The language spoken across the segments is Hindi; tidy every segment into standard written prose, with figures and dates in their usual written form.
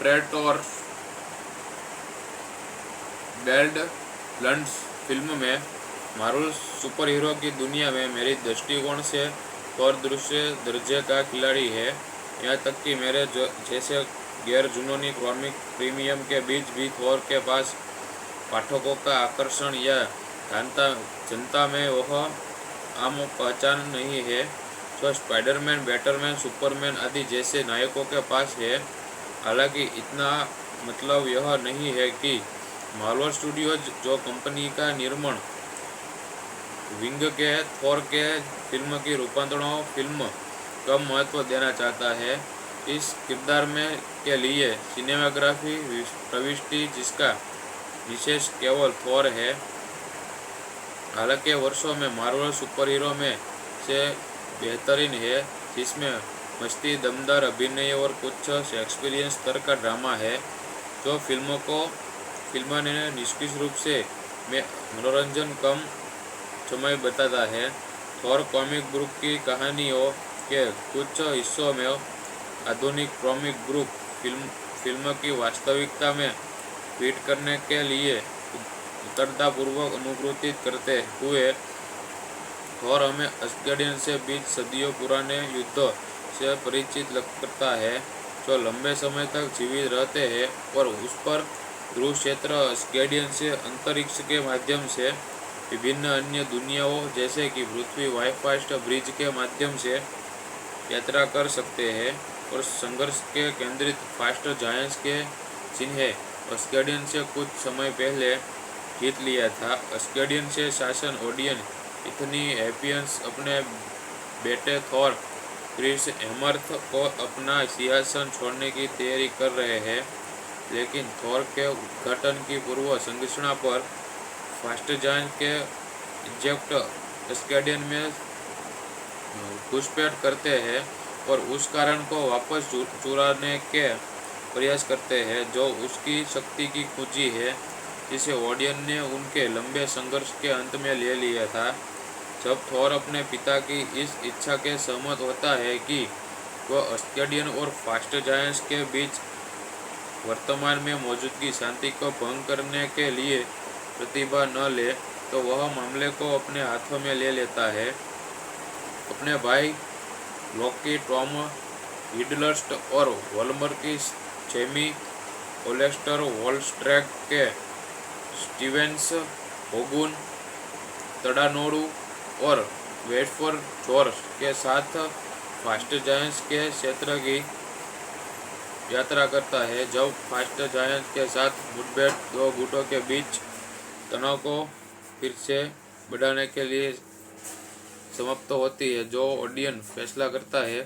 प्रेडेटर बैडलैंड्स फिल्म में मार्वल सुपर हीरो की दुनिया में मेरी दृष्टिकोण से थॉर दूसरे दर्जे का खिलाड़ी है। यहाँ तक कि मेरे जैसे गैर जुनूनी कॉमिक प्रीमियम के बीच भी थॉर के पास पाठकों का आकर्षण या जनता में वह आम पहचान नहीं है जो स्पाइडरमैन, बैटरमैन, सुपरमैन आदि जैसे नायकों के पास है। हालांकि इतना मतलब यह नहीं है कि मार्वल स्टूडियोज जो कंपनी का निर्माण विंग के थॉर के फिल्म की रूपांतरणों फिल्म कम महत्व देना चाहता है। इस किरदार में के लिए सिनेमाग्राफी प्रविष्टि जिसका विशेष केवल थॉर है। हालांकि वर्षों में मार्वल सुपर हीरो में से बेहतरीन है, जिसमें मस्ती, दमदार अभिनय और कुछ शेक्सपियरियन स्तर का ड्रामा है जो फिल्म ने निष्क्रिय रूप से में मनोरंजन कम समय बताता है। थॉर कॉमिक बुक की कहानियों के कुछ हिस्सों में आधुनिक कॉमिक बुक फिल्म की वास्तविकता में फिट करने के लिए उतरतापूर्वक अनुकृति करते हुए थॉर हमें अस्गार्डियन से बीच सदियों पुराने युद्ध से परिचित करता है जो लंबे समय तक जीवित रहते हैं और उस पर ध्रुव क्षेत्र अस्गार्डियन से अंतरिक्ष के माध्यम से विभिन्न अन्य दुनियाओं जैसे कि पृथ्वी वाईफास्ट ब्रिज के माध्यम से यात्रा कर सकते हैं और संघर्ष के केंद्रित फास्ट जायंट्स के जिन्हें अस्गार्डियन से कुछ समय पहले जीत लिया था। अस्गार्डियन से शासन ओडियन इतनी एपियंस अपने बेटे थॉर क्रिस हेमर्थ को अपना सिंहासन छोड़ने की तैयारी कर रहे हैं, लेकिन थॉर के उद्घाटन की पूर्व संरचना पर फास्ट जायंट के इजेक्ट अस्गार्डियन में घुसपैठ करते हैं और उस कारण को वापस चुराने के प्रयास करते हैं जो उसकी शक्ति की कुंजी है, जिसे ओडियन ने उनके लंबे संघर्ष के अंत में ले लिया था। जब थॉर अपने पिता की इस इच्छा के सहमत होता है कि वह अस्गार्डियन और फास्ट जायंट्स के बीच वर्तमान में मौजूदगी शांति को भंग करने के लिए प्रतिभा न ले, तो वह मामले को अपने हाथों में ले लेता है। अपने भाई लोकी, टॉम हिडलस्ट और वॉल्मर की जेमी ओलेस्टर, वॉलस्ट्रैक के स्टीवेंस, होगुन, तड़ानोडू और वेटफोर जॉर्ज के साथ फास्ट जायंट्स के क्षेत्र की यात्रा करता है। जब फास्ट जायंट्स के साथ मुठभेड़ दो गुटों के बीच तनाव को फिर से बढ़ाने के लिए समाप्त होती है, जो ओडियन फैसला करता है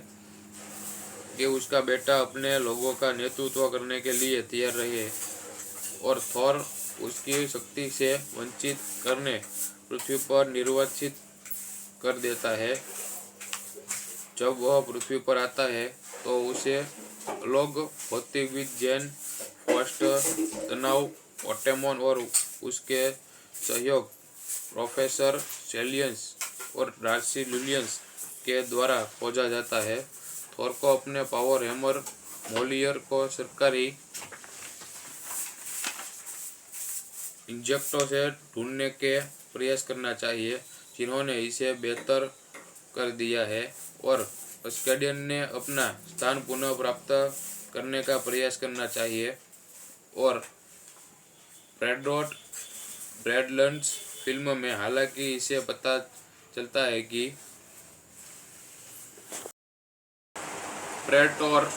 कि उसका बेटा अपने लोगों का नेतृत्व करने के लिए तैयार रहे और थॉर उसकी शक्ति से वंचित करने पृथ्वी पर निर्वासित कर देता है। जब वह पृथ्वी पर आता है तो उसे लोग भौतिकविद जैन फर्स्ट तनाव ओटेमोन और उसके सहयोग प्रोफेसर सेलियंस और डार्सी लुलियंस के द्वारा खोजा जाता है। थॉर को अपने पावर हैमर मोलियर को सरकारी इंजेक्टों से ढूंढने के प्रयास करना चाहिए, जिन्होंने इसे बेहतर कर दिया है, और अस्गार्डियन ने अपना स्थान पुनः प्राप्त करने का प्रयास करना चाहिए। और प्रेडेटर बैडलैंड्स फिल्म में हालांकि इसे पता चलता है कि प्रेडेटर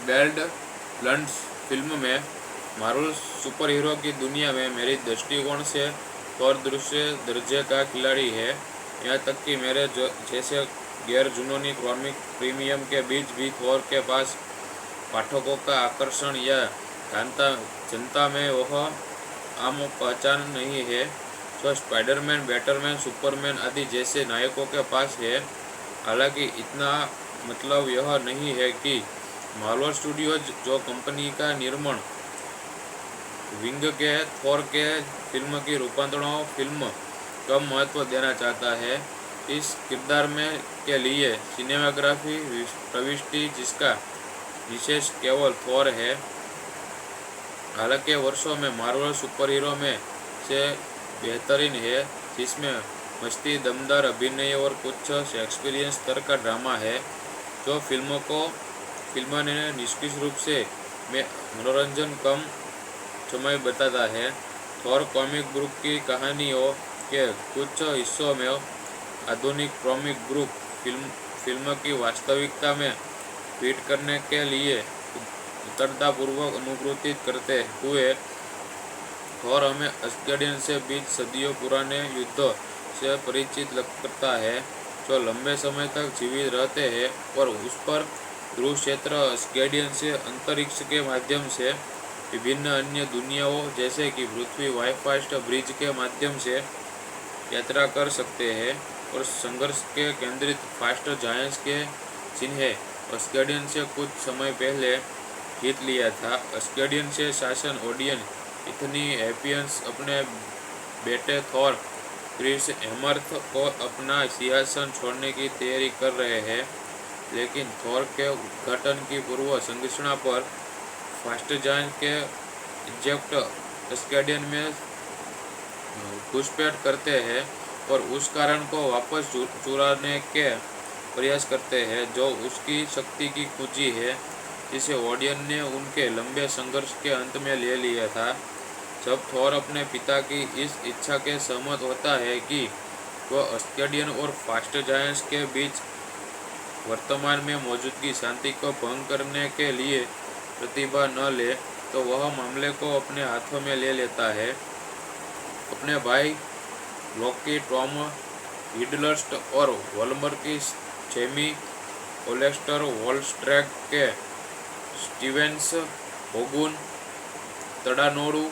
बैडलैंड्स फिल्म में मार्वल सुपर हीरो की दुनिया में मेरी दृष्टिकोण से थॉर दूसरे दर्जे का खिलाड़ी है। यहाँ तक कि मेरे जैसे गैर जुनूनी कॉमिक प्रीमियम के बीच भी थॉर के पास पाठकों का आकर्षण या जनता में वह आम पहचान नहीं है जो स्पाइडरमैन, बैटरमैन, सुपरमैन आदि जैसे नायकों के पास है। हालांकि इतना मतलब यह नहीं है कि मार्वल स्टूडियोज जो कंपनी का निर्माण विंग के थॉर के फिल्म की रूपांतरणों फिल्म कम महत्व देना चाहता है। इस किरदार में के लिए सिनेमाग्राफी प्रविष्टि जिसका विशेष केवल थॉर है। हालांकि वर्षों में मार्वल सुपर हीरो में से बेहतरीन है, जिसमें मस्ती, दमदार अभिनय और कुछ शेक्सपियरियन स्तर का ड्रामा है, जो फिल्म ने निष्क्रिय रूप से मनोरंजन कम समय बताता है। थॉर कॉमिक बुक की कहानियों के कुछ हिस्सों में आधुनिक कॉमिक बुक फिल्म की वास्तविकता में फिट करने के लिए उतरतापूर्वक अनुकृतित करते हुए थॉर हमें अस्गार्डियन से बीच सदियों पुराने युद्ध से परिचित करता है, जो लंबे समय तक जीवित रहते हैं और उस पर ध्रुव क्षेत्र अस्गार्डियन से अंतरिक्ष के माध्यम से विभिन्न अन्य दुनियाओं जैसे कि पृथ्वी वाईफास्ट ब्रिज के माध्यम से यात्रा कर सकते हैं और संघर्ष के केंद्रित फास्ट जायंट्स के जिन्हें अस्गार्डियन से कुछ समय पहले जीत लिया था। अस्गार्डियन से शासन ओडियन इतनी हैपियंस अपने बेटे थॉर क्रिस हेमर्थ को अपना सिंहासन छोड़ने की तैयारी कर रहे हैं, लेकिन थॉर के उद्घाटन की पूर्व संरचना पर फास्ट जायंट के इजेक्ट अस्गार्डियन में घुसपैठ करते हैं और उस कारण को वापस चुराने के प्रयास करते हैं, जो उसकी शक्ति की कुंजी है, जिसे ओडियन ने उनके लंबे संघर्ष के अंत में ले लिया था। जब थॉर अपने पिता की इस इच्छा के सहमत होता है कि वह अस्गार्डियन और फास्ट जायंट्स के बीच वर्तमान में मौजूदगी शांति को भंग करने के लिए प्रतिभा न ले, तो वह मामले को अपने हाथों में ले लेता है। अपने भाई लोकी, टॉम हिडलस्ट और वॉल्मर की जेमी ओलेस्टर, वॉलस्ट्रैक के स्टीवेंस, होगुन, तड़ानोडू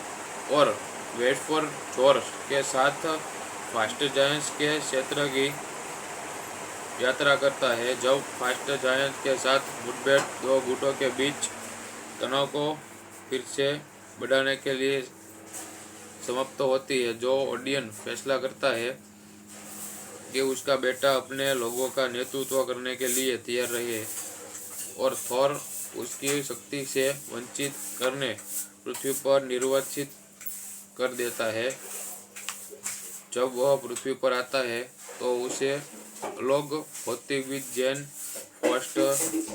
और वेटफोर्ड जॉर्ज के साथ फास्ट जायंट्स के क्षेत्र की यात्रा करता है। जब फास्ट जायंट्स के साथ मुठभेड़ दो गुटों के बीच तनाव को फिर से बढ़ाने के लिए समाप्त होती है, जो ओडियन फैसला करता है कि उसका बेटा अपने लोगों का नेतृत्व करने के लिए तैयार रहे और थॉर उसकी शक्ति से वंचित करने पृथ्वी पर निर्वासित कर देता है। जब वह पृथ्वी पर आता है तो उसे लोग भौतिकविद जैन फर्स्ट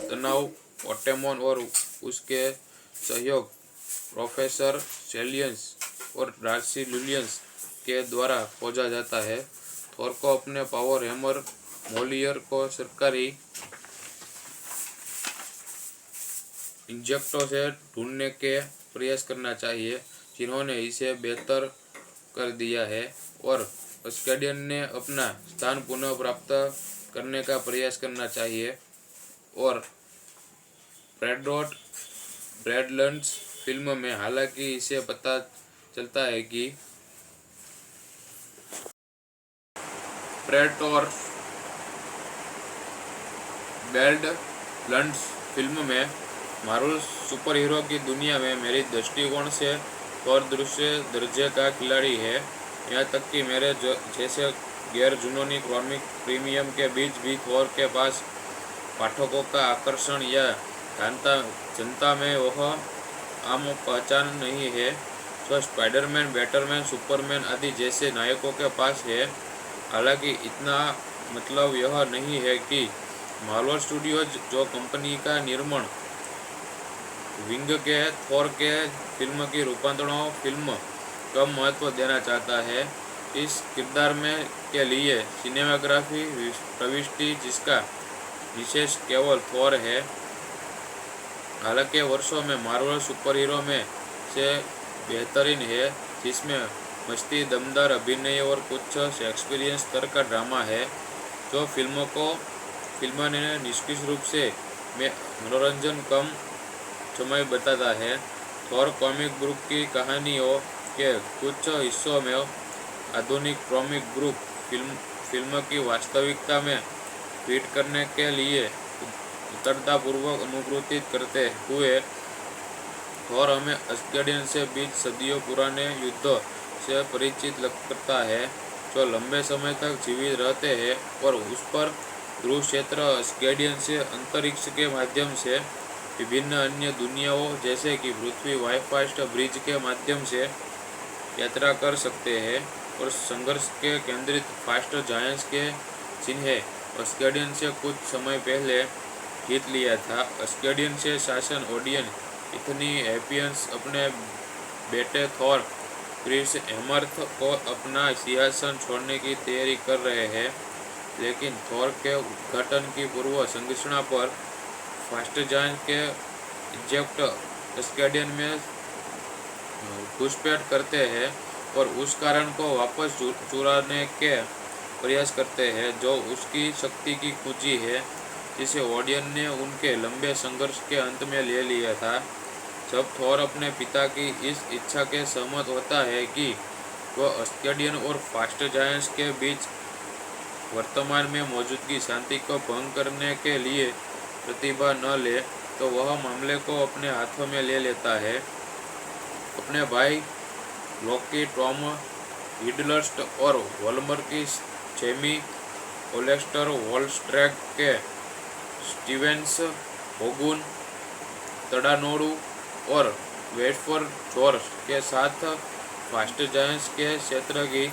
तनाव ओटेमोन और उसके सहयोग प्रोफेसर सेलियंस और डार्सी लुलियंस के द्वारा खोजा जाता है। थॉर को अपने पावर हैमर मोलियर को सरकारी इंजेक्टों से ढूंढने के प्रयास करना चाहिए, जिन्होंने इसे बेहतर कर दिया है, और अस्गार्डियन ने अपना स्थान पुनः प्राप्त करने का प्रयास करना चाहिए। और ब्रैडलैंड्स फिल्म में हालांकि इसे पता चलता है कि ब्रैडलैंड्स फिल्म में मार्वल सुपर हीरो की दुनिया में मेरी दृष्टिकोण से थॉर दूसरे दर्जे का खिलाड़ी है। यहाँ तक कि मेरे जैसे गैर जुनूनी कॉमिक प्रीमियम के बीच भी थॉर के पास पाठकों का आकर्षण या जनता में वह आम पहचान नहीं है जो स्पाइडरमैन, बैटरमैन, सुपरमैन आदि जैसे नायकों के पास है। हालांकि इतना मतलब यह नहीं है कि मार्वल स्टूडियोज, जो कंपनी का निर्माण विंग के थॉर के फिल्म की रूपांतरणों फिल्म कम महत्व देना चाहता है। इस किरदार में के लिए सिनेमाग्राफी प्रविष्टि जिसका विशेष केवल थॉर है। हालांकि वर्षों में मार्वल सुपर हीरो में से बेहतरीन है, जिसमें मस्ती, दमदार अभिनय और कुछ शेक्सपियरियन स्तर का ड्रामा है, जो फिल्म ने निष्क्रिय रूप से मनोरंजन कम समय बताता है। थॉर कॉमिक बुक की कहानियों के कुछ हिस्सों में आधुनिक कॉमिक बुक फिल्म की वास्तविकता में फिट करने के लिए उतरतापूर्वक अनुकृतित करते हुए थॉर हमें अस्गार्डियन से बीच सदियों पुराने युद्ध से परिचित करता है, जो लंबे समय तक जीवित रहते हैं और उस पर ध्रुव क्षेत्र अस्गार्डियन से अंतरिक्ष के माध्यम से विभिन्न अन्य दुनियाओं जैसे कि पृथ्वी वाईफास्ट ब्रिज के माध्यम से यात्रा कर सकते हैं और संघर्ष के केंद्रित फास्ट जायंट्स के चिन्ह अस्केडियन से कुछ समय पहले जीत लिया था। अस्केडियन से शासन ओडियन इतनी एपियंस अपने बेटे थॉर क्रिस हेमर्थ को अपना सिंहासन छोड़ने की तैयारी कर रहे हैं, लेकिन थॉर के उद्घाटन की पूर्व संघर्षणा पर फास्ट जायंट के इजेक्ट अस्केडियन में घुसपैठ करते हैं और उस कारण को वापस चुराने के प्रयास करते हैं जो उसकी शक्ति की कुंजी है, जिसे ओडियन ने उनके लंबे संघर्ष के अंत में ले लिया था। जब थॉर अपने पिता की इस इच्छा के सहमत होता है कि वह अस्केडियन और फास्ट जायंट्स के बीच वर्तमान में मौजूदगी शांति को भंग करने के लिए प्रतिभा न ले, तो वह मामले को अपने हाथों में ले लेता है। अपने भाई लोकी, टॉम हिडलस्ट और वॉल्मर की जेमी ओलेस्टर, वॉलस्ट्रैक के स्टीवेंस, होगुन, तड़ानोडू और वेटफोर जॉर्ज के साथ फास्ट जायंट्स के क्षेत्र की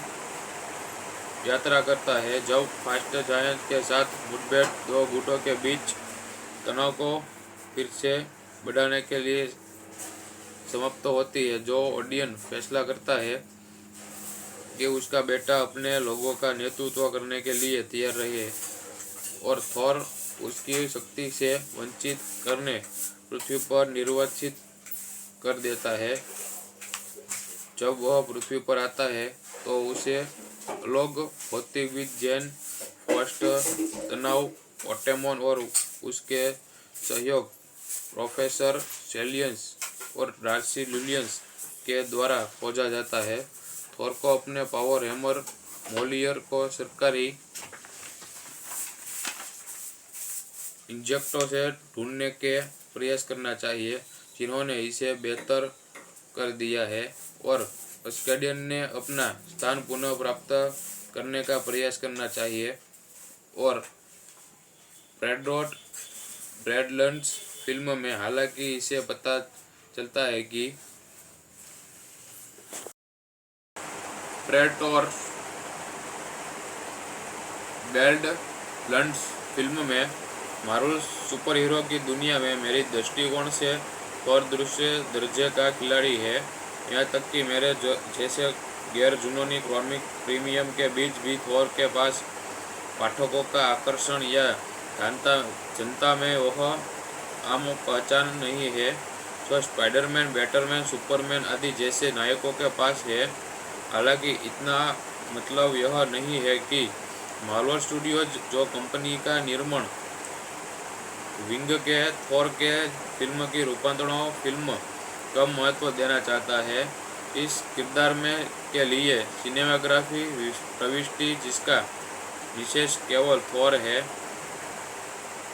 यात्रा करता है। जब फास्ट जायंट्स के साथ मुठभेड़ दो गुटों के बीच तनाव को फिर से बढ़ाने के लिए समाप्त होती है, जो ओडियन फैसला करता है कि उसका बेटा अपने लोगों का नेतृत्व करने के लिए तैयार रहे और थॉर उसकी शक्ति से वंचित करने पृथ्वी पर निर्वासित कर देता है। जब वह पृथ्वी पर आता है तो उसे लोग भौतिकविद जैन फर्स्ट तनाव ओटेमोन और उसके सहयोग प्रोफेसर सेलियंस और डार्सी लुलियंस के द्वारा खोजा जाता है। थॉर को अपने पावर हैमर मोलियर को सरकारी इंजेक्टों से ढूंढने के प्रयास करना चाहिए, जिन्होंने इसे बेहतर कर दिया है, और अस्केडियन ने अपना स्थान पुनः प्राप्त करने का प्रयास करना चाहिए। और ब्रैडलैंड्स फिल्म में हालांकि इसे पता चलता है कि प्रेडेटोर बैडलैंड्स फिल्म में मार्वल सुपर हीरो की दुनिया में मेरी दृष्टिकोण से थॉर दूसरे दर्जे का खिलाड़ी है। यहाँ तक कि मेरे जैसे गैर जुनूनी कॉमिक प्रीमियम के बीच भी थॉर के पास पाठकों का आकर्षण या जनता में वह आम पहचान नहीं है जो स्पाइडरमैन, बैटरमैन, सुपरमैन आदि जैसे नायकों के पास है। हालांकि इतना मतलब यह नहीं है कि मार्वल स्टूडियोज, जो कंपनी का निर्माण विंग के थॉर के फिल्म की रूपांतरणों फिल्म कम महत्व देना चाहता है। इस किरदार में के लिए सिनेमाग्राफी प्रविष्टि जिसका विशेष केवल थॉर है।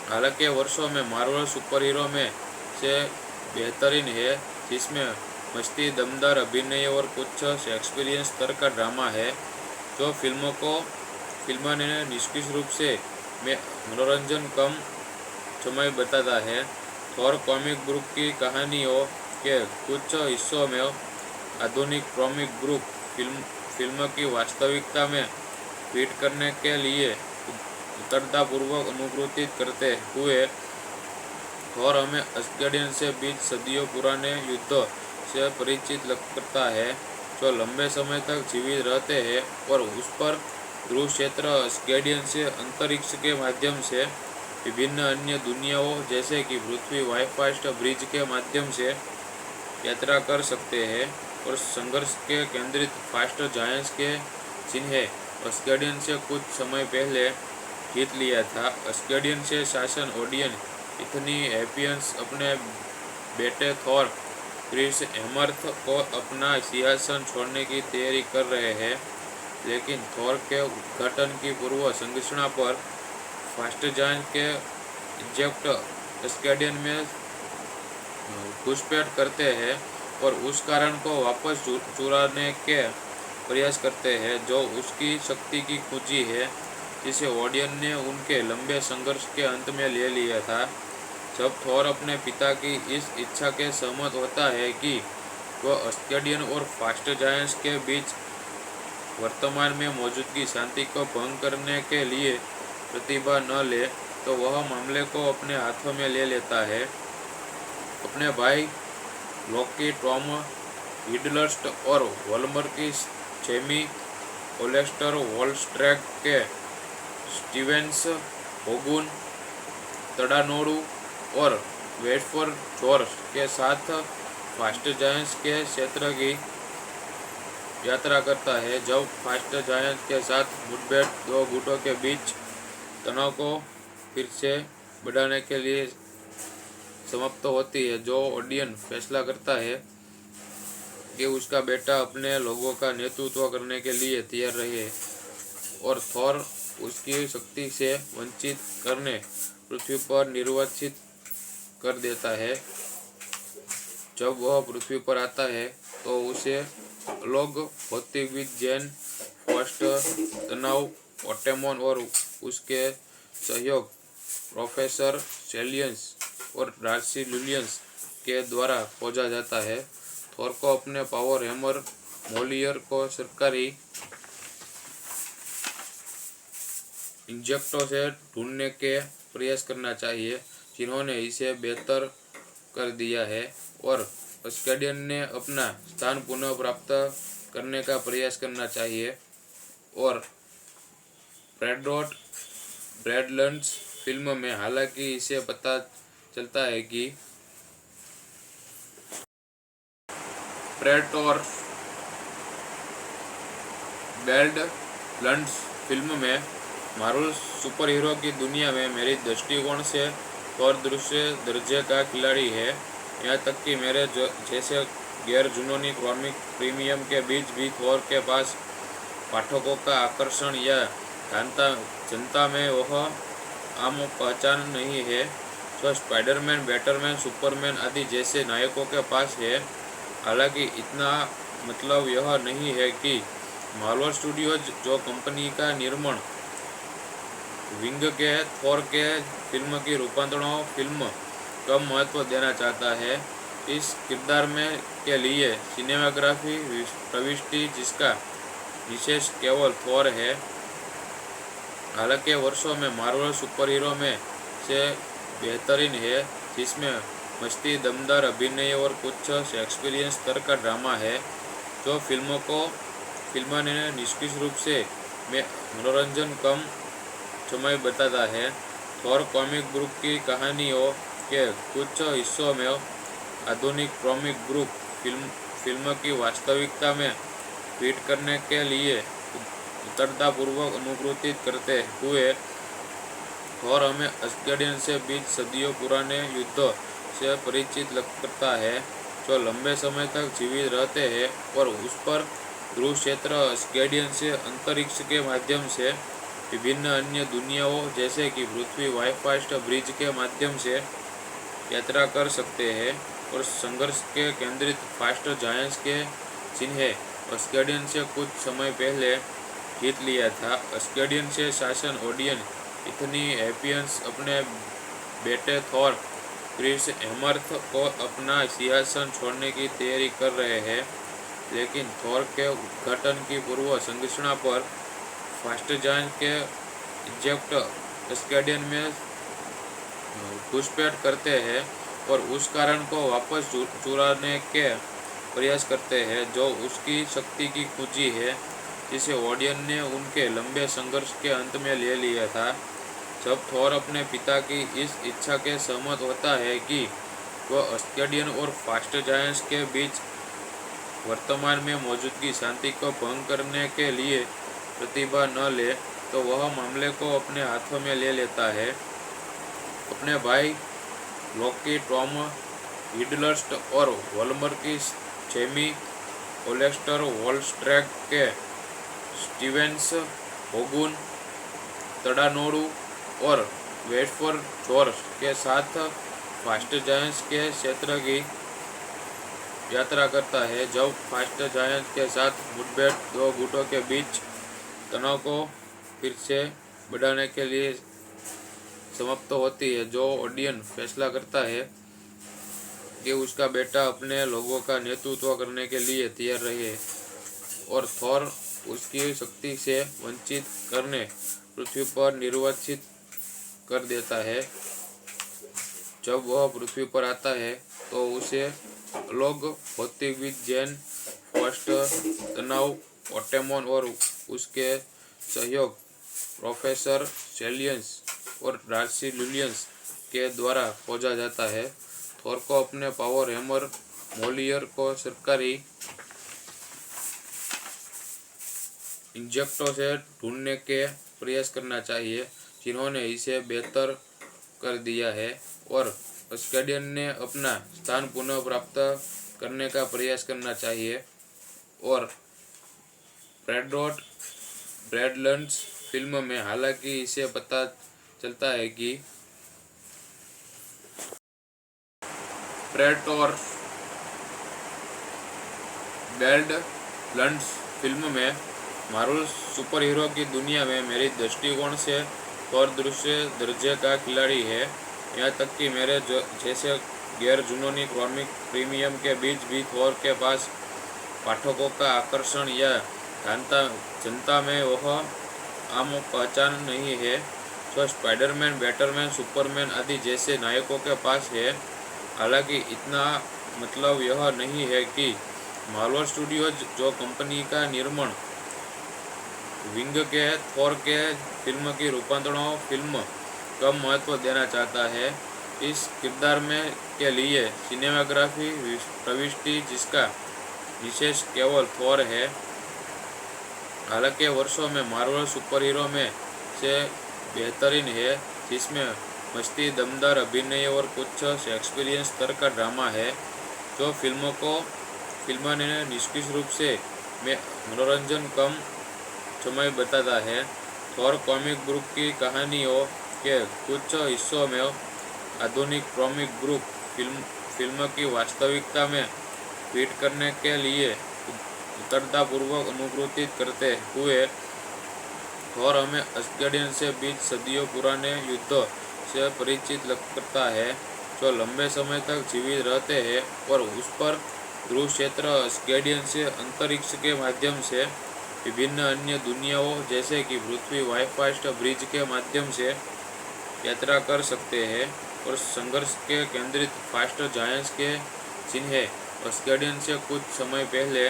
हालांकि वर्षों में मार्वल सुपर हीरो में से बेहतरीन है, जिसमें मस्ती, दमदार अभिनय और कुछ शेक्सपियरियन स्तर का ड्रामा है, जो फिल्म ने निष्क्रिय रूप से में मनोरंजन कम समय बताता है। थॉर कॉमिक बुक की कहानियों के कुछ हिस्सों में आधुनिक कॉमिक बुक फिल्म की वास्तविकता में फिट करने के लिए उतरतापूर्वक अनुकृतित करते हुए थॉर हमें अस्केडियन से बीच सदियों पुराने युद्ध से परिचित करता है, जो लंबे समय तक जीवित रहते हैं और उस पर ध्रुव क्षेत्र अस्केडियन से अंतरिक्ष के माध्यम से विभिन्न अन्य दुनियाओं जैसे कि पृथ्वी वाईफास्ट ब्रिज के माध्यम से यात्रा कर सकते हैं और संघर्ष के केंद्रित फास्ट जायंट्स के चिन्ह अस्केडियन से कुछ समय पहले जीत लिया था। अस्केडियन से शासन ओडियन इतनी एपियंस अपने बेटे थॉर क्रिस हेमर्थ को अपना सिंहासन छोड़ने की तैयारी कर रहे हैं, लेकिन थॉर के उद्घाटन की पूर्व संघर्षणा पर फास्ट जायंट के इजेक्ट अस्केडियन में घुसपैठ करते हैं और उस कारण को वापस चुराने के प्रयास करते हैं जो उसकी शक्ति की कुंजी है, जिसे ओडियन ने उनके लंबे संघर्ष के अंत में ले लिया था। जब थोर अपने पिता की इस इच्छा के सहमत होता है कि वह अस्केडियन और फास्ट जायंट्स के बीच वर्तमान में मौजूदगी शांति को भंग करने के लिए प्रतिभा न ले, तो वह मामले को अपने हाथों में ले लेता है। अपने भाई लोकी, टॉम हिडलस्ट और वोल्मर की जेमी ओलेस्टर वोल्स्ट्रैक के स्टीवेंस होगुन तड़ानोडू और वेटफोर जॉर्ज के साथ फास्ट जायंट्स के क्षेत्र की यात्रा करता है। जब फास्ट जायंट्स के साथ मुठभेड़ दो गुटों के बीच तनाव को फिर से बढ़ाने के लिए समाप्त होती है, जो ओडियन फैसला करता है कि उसका बेटा अपने लोगों का नेतृत्व करने के लिए तैयार रहे और थोर उसकी शक्ति से वंचित करने पृथ्वी पर निर्वासित कर देता है। जब वह पृथ्वी पर आता है तो उसे लोग भौतिकविद जैन फर्स्ट तनाव ओटेमोन और उसके सहयोग प्रोफेसर सेलियंस और डार्सी लुलियंस के द्वारा खोजा जाता है। थोर को अपने पावर हैमर मोलियर को सरकारी इंजेक्टों से ढूंढने के प्रयास करना चाहिए, जिन्होंने इसे बेहतर कर दिया है, और अस्केडियन ने अपना स्थान पुनः प्राप्त करने का प्रयास करना चाहिए। और ब्रैडलैंड्स फिल्म में हालांकि इसे पता चलता है कि प्रेडेटोर बैडलैंड्स फिल्म में मार्वल सुपर हीरो की दुनिया में मेरी दृष्टिकोण से थोर दूसरे दर्जे का खिलाड़ी है। यहाँ तक कि मेरे जैसे गैर जुनूनी कॉमिक प्रीमियम के बीच भी थोर के पास पाठकों का आकर्षण या जनता में वह आम पहचान नहीं है जो स्पाइडरमैन, बैटरमैन, सुपरमैन आदि जैसे नायकों के पास है। हालांकि इतना मतलब यह नहीं है कि मार्वल स्टूडियोज, जो कंपनी का निर्माण विंग के थोर के फिल्म की रूपांतरणों फिल्म कम महत्व देना चाहता है। इस किरदार में के लिए सिनेमाग्राफी प्रविष्टि जिसका विशेष केवल थोर है। हालांकि वर्षों में मार्वल सुपर हीरो में से बेहतरीन है, जिसमें मस्ती, दमदार अभिनय और कुछ शेक्सपियरियन स्तर का ड्रामा है, जो फिल्म ने निष्क्रिय रूप से मनोरंजन कम समय बताता है। थोर कॉमिक बुक की कहानियों के कुछ हिस्सों में आधुनिक कॉमिक बुक फिल्म की वास्तविकता में फिट करने के लिए उतरतापूर्वक अनुकृतित करते हुए थोर हमें अस्केडियन से बीच सदियों पुराने युद्ध से परिचित करता है, जो लंबे समय तक जीवित रहते हैं और उस पर ध्रुव क्षेत्र अस्केडियन से अंतरिक्ष के माध्यम से विभिन्न अन्य दुनियाओं जैसे कि पृथ्वी वाईफास्ट ब्रिज के माध्यम से यात्रा कर सकते हैं। और संघर्ष के केंद्रित फास्ट जायंट्स के चिन्ह अस्केडियन से कुछ समय पहले जीत लिया था। अस्केडियन से शासन ओडियन इतनी हैपियंस अपने बेटे थोर क्रिस हेमर्थ को अपना सिंहासन छोड़ने की तैयारी कर रहे हैं, लेकिन थोर के उद्घाटन की पूर्व संरचना पर फास्ट जायंट के इजेक्ट अस्केडियन में घुसपैठ करते हैं और उस कारण को वापस चुराने के प्रयास करते हैं, जो उसकी शक्ति की कुंजी है, जिसे ओडियन ने उनके लंबे संघर्ष के अंत में ले लिया था। जब थोर अपने पिता की इस इच्छा के सहमत होता है कि वह अस्केडियन और फास्ट जायंट्स के बीच वर्तमान में मौजूदगी शांति को भंग करने के लिए प्रतिभा न ले, तो वह मामले को अपने हाथों में ले लेता है। अपने भाई लोकी, टॉम हिडलस्ट और वोल्मर की जेमी ओलेस्टर वोल्स्ट्रैक के स्टीवेंस होगुन तड़ानोडू और वेटफोर जॉर्ज के साथ फास्ट जायंट्स के क्षेत्र की यात्रा करता है। जब फास्ट जायंट्स के साथ मुठभेड़ दो गुटों के बीच तनाव को फिर से बढ़ाने के लिए समाप्त होती है, जो ओडियन फैसला करता है कि उसका बेटा अपने लोगों का नेतृत्व करने के लिए तैयार रहे और थोर उसकी शक्ति से वंचित करने पृथ्वी पर निर्वाचित कर देता है। जब वह पृथ्वी पर आता है तो उसे लोग भौतिक विज्ञान फर्स्ट तनाव ओटेमोन और उसके सहयोग प्रोफेसर सेलियंस और डार्सी लुलियंस के द्वारा खोजा जाता है। थोर को अपने पावर हैमर मोलियर को सरकारी इंजेक्टों से ढूंढने के प्रयास करना चाहिए, जिन्होंने इसे बेहतर कर दिया है, और अस्केडियन ने अपना स्थान पुनः प्राप्त करने का प्रयास करना चाहिए। और ब्रैडलैंड्स फिल्म में हालांकि इसे पता चलता है कि ब्रैड और बैडलैंड्स फिल्म में मार्वल सुपर हीरो की दुनिया में मेरी दृष्टिकोण से थोर दूसरे दर्जे का खिलाड़ी है। यहाँ तक कि मेरे जैसे गैर जुनूनी कॉमिक प्रीमियम के बीच भी थोर के पास पाठकों का आकर्षण या जनता में वह आम पहचान नहीं है जो स्पाइडरमैन, बैटरमैन, सुपरमैन आदि जैसे नायकों के पास है। हालांकि इतना मतलब यह नहीं है कि मार्वल स्टूडियोज, जो कंपनी का निर्माण विंग के थोर के फिल्म की रूपांतरणों फिल्म कम महत्व देना चाहता है। इस किरदार में के लिए सिनेमाग्राफी प्रविष्टि जिसका विशेष केवल थोर है। हालांकि वर्षों में मार्वल सुपर हीरो में से बेहतरीन है, जिसमें मस्ती, दमदार अभिनय और कुछ शेक्सपियरियन स्तर का ड्रामा है, जो फिल्म ने निष्क्रिय रूप से में मनोरंजन कम समय बताता है। थोर कॉमिक ग्रुप की कहानियों के कुछ हिस्सों में आधुनिक कॉमिक ग्रुप फिल्म की वास्तविकता में फिट करने के लिए उतरतापूर्वक अनुकृतित करते हुए थोर हमें अस्गार्डियन से बीच सदियों पुराने युद्ध से परिचित करता है, जो लंबे समय तक जीवित रहते हैं और उस पर ध्रुव क्षेत्र अस्गार्डियन से अंतरिक्ष के माध्यम से विभिन्न अन्य दुनियाओं जैसे कि पृथ्वी वाईफास्ट ब्रिज के माध्यम से यात्रा कर सकते हैं, और संघर्ष के केंद्रित फास्ट जायंट्स के जिन्हें अस्गार्डियन से कुछ समय पहले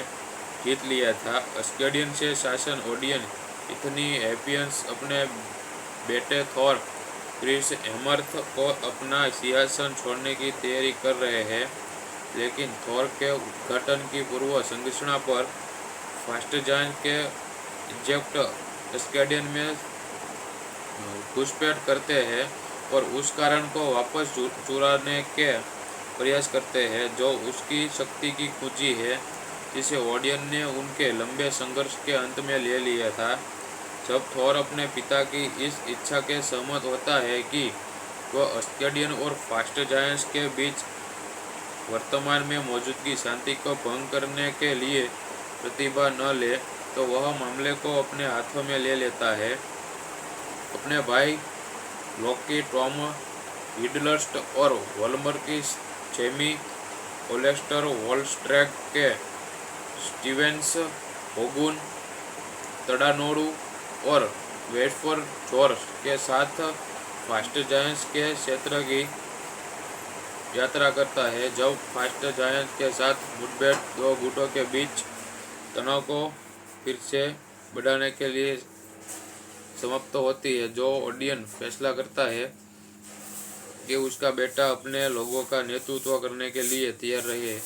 जीत लिया था। अस्गार्डियन से शासन ओडियन इतनी एपियंस अपने बेटे थोर क्रिस हेमर्थ को अपना सिंहासन छोड़ने की तैयारी कर रहे हैं, लेकिन थोर के उद्घाटन की पूर्व संरचना पर फास्ट जायंट के इजेक्ट अस्गार्डियन में घुसपैठ करते हैं और उस कारण को वापस चुराने के प्रयास करते हैं, जो उसकी शक्ति की कुंजी है, जिसे ओडियन ने उनके लंबे संघर्ष के अंत में ले लिया था। जब थोर अपने पिता की इस इच्छा के सहमत होता है कि वह अस्गार्डियन और फास्ट जायंट्स के बीच वर्तमान में मौजूदगी शांति को भंग करने के लिए प्रतिभा न ले, तो वह मामले को अपने हाथों में ले लेता है। अपने भाई लोकी, टॉम हिडलस्ट और वॉल्मर की जेमी ओलेस्टर, वॉलस्ट्रैक के स्टीवेंस, होगुन, तड़ानोडू और वेटफोर जॉर्ज के साथ फास्ट जायंट्स के क्षेत्र की यात्रा करता है। जब फास्ट जायंट्स के साथ मुठभेड़ दो गुटों के बीच तनाव को फिर से बढ़ाने के लिए समाप्त होती है, जो ओडियन फैसला करता है कि उसका बेटा अपने लोगों का नेतृत्व करने के लिए तैयार रहे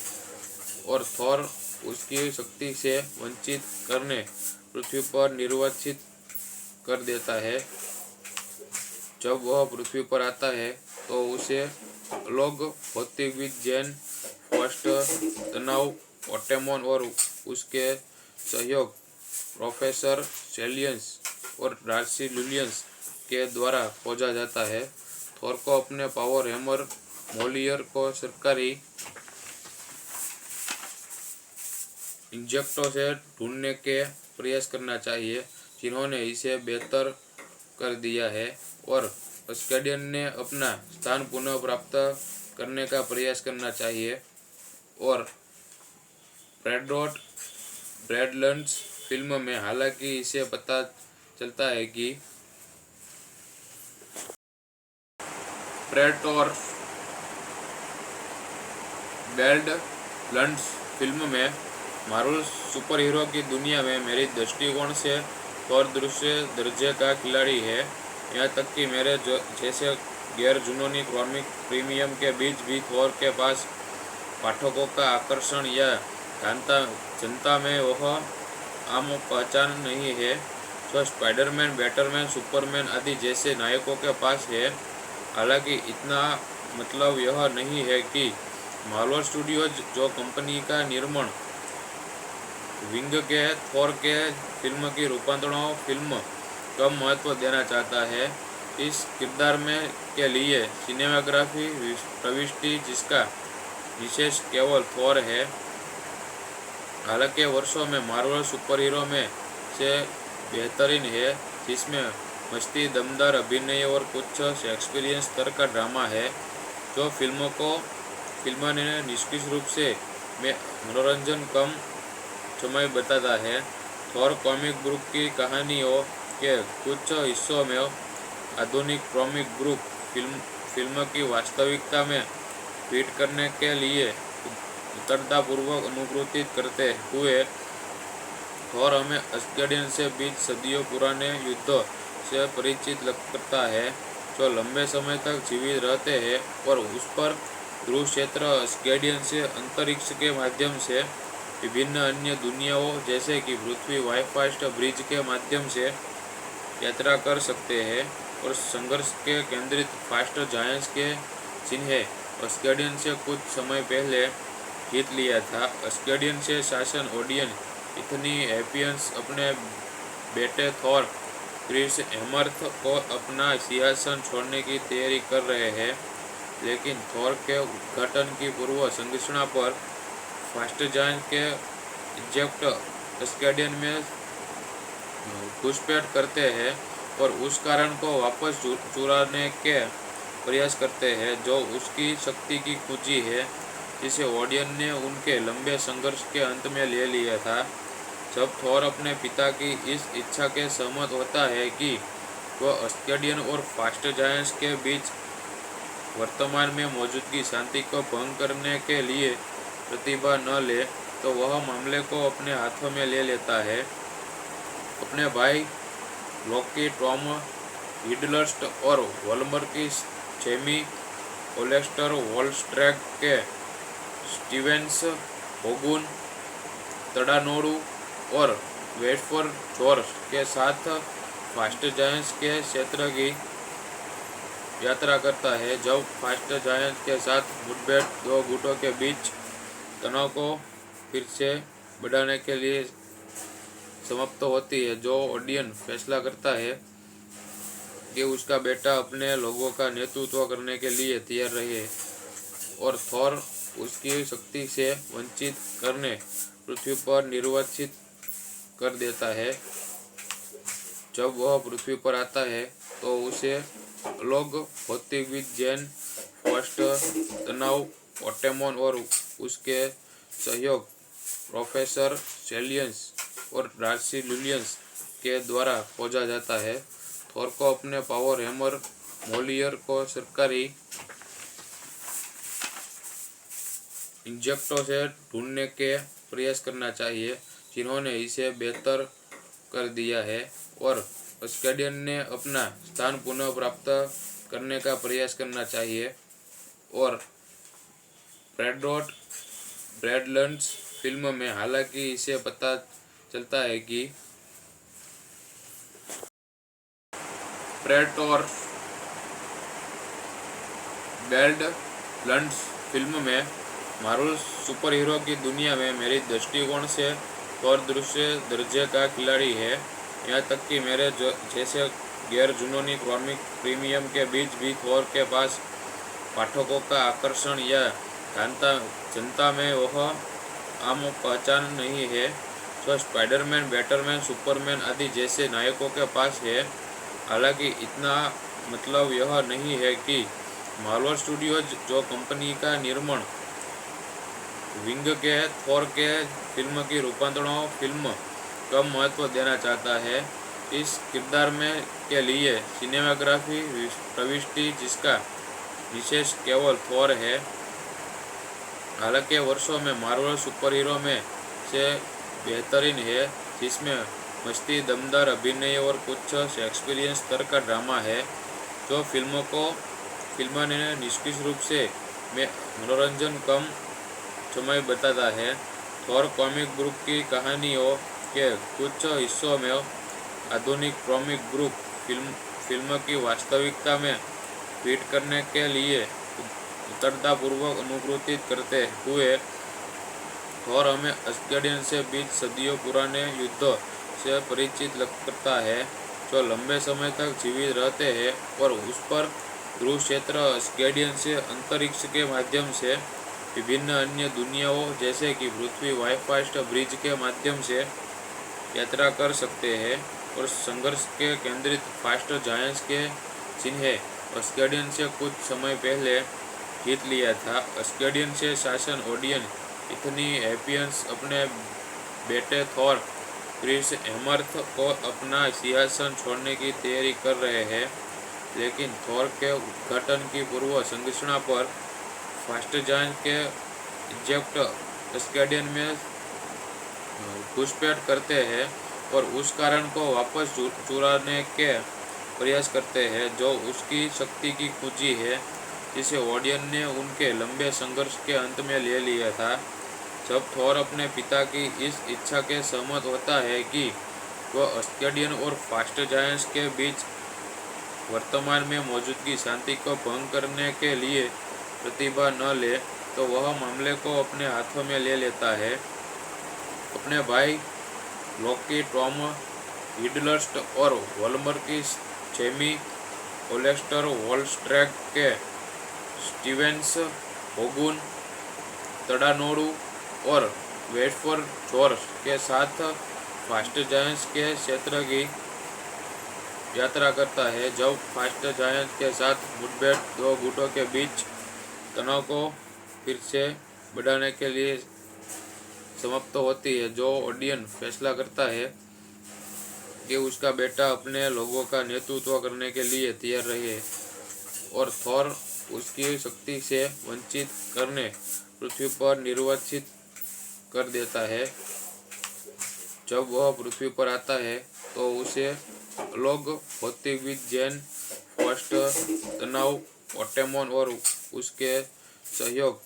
और थोर उसकी शक्ति से वंचित करने पृथ्वी पर निर्वाचित कर देता है। जब वह पृथ्वी पर आता है तो उसे लोग भौतिक विज्ञान फर्स्ट तनाव ओटेमोन और उसके सहयोग प्रोफेसर सेलियंस और डार्सी लुलियंस के द्वारा खोजा जाता है। थोर को अपने पावर हैमर मोलियर को सरकारी इंजेक्टों से ढूंढने के प्रयास करना चाहिए, जिन्होंने इसे बेहतर कर दिया है, और अस्केडियन ने अपना स्थान पुनः प्राप्त करने का प्रयास करना चाहिए और ब्रैडलैंड्स फिल्म में हालांकि इसे पता चलता है कि प्रेट और बैडलैंड्स फिल्म में मार्वल सुपर हीरो की दुनिया में मेरी दृष्टिकोण से थॉर दूसरे दर्जे का खिलाड़ी है। यहाँ तक कि मेरे जैसे गैर जुनूनी कॉमिक प्रीमियम के बीच भी थॉर के पास पाठकों का आकर्षण या जनता में वह आम पहचान नहीं है जो स्पाइडरमैन, बैटरमैन, सुपरमैन आदि जैसे नायकों के पास है। हालांकि इतना मतलब यह नहीं है कि मार्वल स्टूडियोज जो कंपनी का निर्माण विंग के थॉर के फिल्म की रूपांतरणों फिल्म कम महत्व देना चाहता है। इस किरदार में के लिए सिनेमाग्राफी प्रविष्टि जिसका विशेष केवल थॉर है। हालांकि वर्षों में मार्वल सुपर हीरो में से बेहतरीन है जिसमें मस्ती, दमदार अभिनय और कुछ शेक्सपियरियन स्तर का ड्रामा है जो फिल्म ने निष्क्रिय रूप से मनोरंजन कम समय बताता है। थॉर कॉमिक बुक की कहानियों के कुछ हिस्सों में आधुनिक कॉमिक बुक फिल्म की वास्तविकता में फिट करने के लिए उतरतापूर्वक अनुकृतित करते हुए थॉर हमें अस्गेडियन से बीच सदियों पुराने युद्ध से परिचित करता है जो लंबे समय तक जीवित रहते हैं और उस पर ध्रुव क्षेत्र अस्गेडियन से अंतरिक्ष के माध्यम से विभिन्न अन्य दुनियाओं जैसे कि पृथ्वी वाईफास्ट ब्रिज के माध्यम से यात्रा कर सकते हैं और संघर्ष के केंद्रित फास्ट जायंट्स के जिन्हें अस्गेडियन से कुछ समय पहले जीत लिया था। अस्गेडियन से शासन ओडियन इतनी एपियंस अपने बेटे थॉर क्रिस हेमर्थ को अपना सिंहासन छोड़ने की तैयारी कर रहे हैं, लेकिन थॉर के उद्घाटन की पूर्व संरचना पर फास्ट जायंट के इजेक्ट अस्गेडियन में घुसपैठ करते हैं और उस कारण को वापस चुराने के प्रयास करते हैं जो उसकी शक्ति की कुंजी है जिसे ओडियन ने उनके लंबे संघर्ष के अंत में ले लिया था। जब थॉर अपने पिता की इस इच्छा के सहमत होता है कि वह अस्गेडियन और फास्ट जायंट्स के बीच वर्तमान में मौजूदगी शांति को भंग करने के लिए प्रतिभा न ले तो वह मामले को अपने हाथों में ले लेता है। अपने भाई लोकी, टॉम हिडलस्ट और वॉल्मर की जेमी ओलेस्टर, वॉलस्ट्रैक के स्टीवेंस, होगुन, तड़ानोडू और वेटफोर्ड जॉर्ज के साथ फास्ट जायंट्स के क्षेत्र की यात्रा करता है। जब फास्ट जायंट्स के साथ मुठभेड़ दो गुटों के बीच तनाव को फिर से बढ़ाने के लिए समाप्त होती है, जो ओडियन फैसला करता है कि उसका बेटा अपने लोगों का नेतृत्व करने के लिए तैयार रहे और थॉर उसकी शक्ति से वंचित करने पृथ्वी पर निर्वासित कर देता है। जब वह पृथ्वी पर आता है तो उसे लोग भौतिकविद जैन फर्स्ट तनाव ओटेमोन और उसके सहयोग प्रोफेसर सेलियंस और डार्सी लुलियंस के द्वारा खोजा जाता है। थॉर को अपने पावर हैमर मोलियर को सरकारी इंजेक्टों से ढूंढने के प्रयास करना चाहिए जिन्होंने इसे बेहतर कर दिया है और अस्गेडियन ने अपना स्थान पुनः प्राप्त करने का प्रयास करना चाहिए और ब्रैडलैंड्स फिल्म में हालांकि इसे पता चलता है कि प्रेट और बैडलैंड्स फिल्म में मार्वल सुपर हीरो की दुनिया में मेरी दृष्टिकोण से थॉर दूसरे दर्जे का खिलाड़ी है। यहाँ तक कि मेरे जैसे गैर जुनूनी कॉमिक प्रीमियम के बीच भी थॉर के पास पाठकों का आकर्षण या जनता में वह आम पहचान नहीं है जो स्पाइडरमैन, बैटरमैन, सुपरमैन आदि जैसे नायकों के पास है। हालांकि इतना मतलब यह नहीं है कि मार्वल स्टूडियोज जो कंपनी का निर्माण विंग के थॉर के फिल्म की रूपांतरणों फिल्म कम महत्व देना चाहता है। इस किरदार में के लिए सिनेमाग्राफी प्रविष्टि जिसका विशेष केवल थॉर है। हालांकि वर्षों में मार्वल सुपर हीरो में से बेहतरीन है, जिसमें मस्ती, दमदार अभिनय और कुछ शेक्सपियरियन स्तर का ड्रामा है, जो फिल्म ने निष्क्रिय रूप से मनोरंजन कम समय बताता है। थॉर कॉमिक बुक की कहानियों के कुछ हिस्सों में आधुनिक कॉमिक बुक फिल्म की वास्तविकता में फिट करने के लिए उतरतापूर्वक अनुकृतित करते हुए थॉर हमें असगार्डियन से बीच सदियों पुराने युद्ध से परिचित करता है, जो लंबे समय तक जीवित रहते हैं और उस पर ध्रुव क्षेत्र असगार्डियन से अंतरिक्ष के माध्यम से विभिन्न अन्य दुनियाओं जैसे कि पृथ्वी वाईफास्ट ब्रिज के माध्यम से यात्रा कर सकते हैं और संघर्ष के केंद्रित फास्ट जायंट्स के चिन्ह असगार्डियन से कुछ समय पहले जीत लिया था। असगार्डियन से शासन ओडियन इतनी हैपियंस अपने बेटे थॉर क्रिस हेमर्थ को अपना सिंहासन छोड़ने की तैयारी कर रहे हैं, लेकिन थॉर के उद्घाटन की पूर्व संरचना पर फास्ट जायंट के इजेक्ट असगार्डियन में घुसपैठ करते हैं और उस कारण को वापस चुराने के प्रयास करते हैं, जो उसकी शक्ति की कुंजी है, जिसे ओडियन ने उनके लंबे संघर्ष के अंत में ले लिया था। जब थॉर अपने पिता की इस इच्छा के सहमत होता है कि वह असगार्डियन और फास्ट जायंट्स के बीच वर्तमान में मौजूदगी शांति को भंग करने के लिए प्रतिभा न ले, तो वह मामले को अपने हाथों में ले लेता है। अपने भाई लोकी, टॉम हिडलस्ट और वॉल्मर की जेमी ओलेस्टर, वॉलस्ट्रैक के स्टीवेंस, होगुन, तड़ानोडू और वेटफोर जॉर्ज के साथ फास्ट जायंट्स के क्षेत्र की यात्रा करता है। जब फास्ट जायंट्स के साथ मुठभेड़ दो गुटों के बीच तनाव को फिर से बढ़ाने के लिए समाप्त होती है, जो ओडियन फैसला करता है कि उसका बेटा अपने लोगों का नेतृत्व करने के लिए तैयार रहे और थॉर उसकी शक्ति से वंचित करने पृथ्वी पर निर्वासित कर देता है। जब वह पृथ्वी पर आता है तो उसे लोग भौतिकविद जैन फर्स्ट तनाव ओटेमोन और उसके सहयोग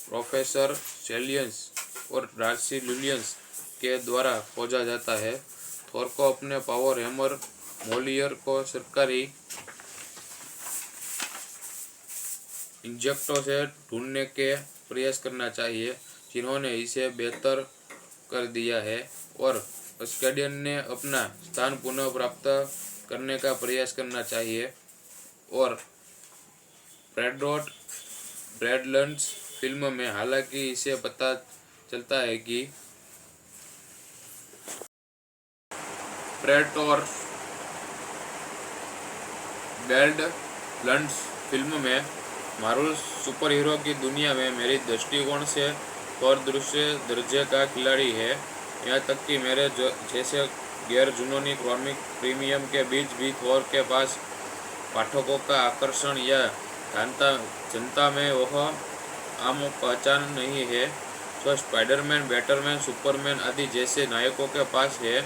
प्रोफेसर सेलियंस और डार्सी लुलियंस के द्वारा खोजा जाता है। थॉर को अपने पावर हैमर मोलियर को सरकारी इंजेक्टों से ढूंढने के प्रयास करना चाहिए, जिन्होंने इसे बेहतर कर दिया है, और असगार्डियन ने अपना स्थान पुनः प्राप्त करने का प्रयास करना चाहिए। और ब्रैडलैंड्स फिल्म में हालांकि इसे पता चलता है कि प्रेडेटर बैडलैंड्स फिल्म में मार्वल सुपर हीरो की दुनिया में मेरी दृष्टिकोण से थॉर दूसरे दर्जे का खिलाड़ी है। यहाँ तक कि मेरे जैसे गैर जुनूनी कॉमिक प्रीमियम के बीच भी थॉर के पास पाठकों का आकर्षण या जनता में वह आम पहचान नहीं है जो स्पाइडरमैन, बैटमैन, सुपरमैन आदि जैसे नायकों के पास है।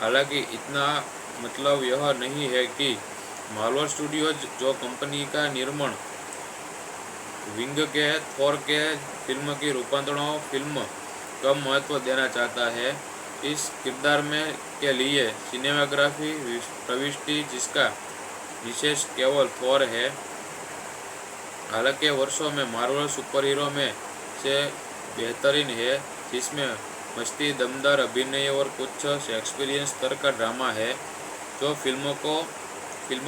हालांकि इतना मतलब यह नहीं है कि मार्वल स्टूडियोज जो कंपनी का निर्माण विंग के थॉर के फिल्म की रूपांतरणों फिल्म कम महत्व देना चाहता है। इस किरदार में के लिए सिनेमाग्राफी प्रविष्टि जिसका विशेष केवल थॉर है। हालांकि वर्षों में मार्वल सुपर हीरो में से बेहतरीन है, जिसमें मस्ती, दमदार अभिनय और कुछ शेक्सपियरियन स्तर का ड्रामा है, जो फिल्म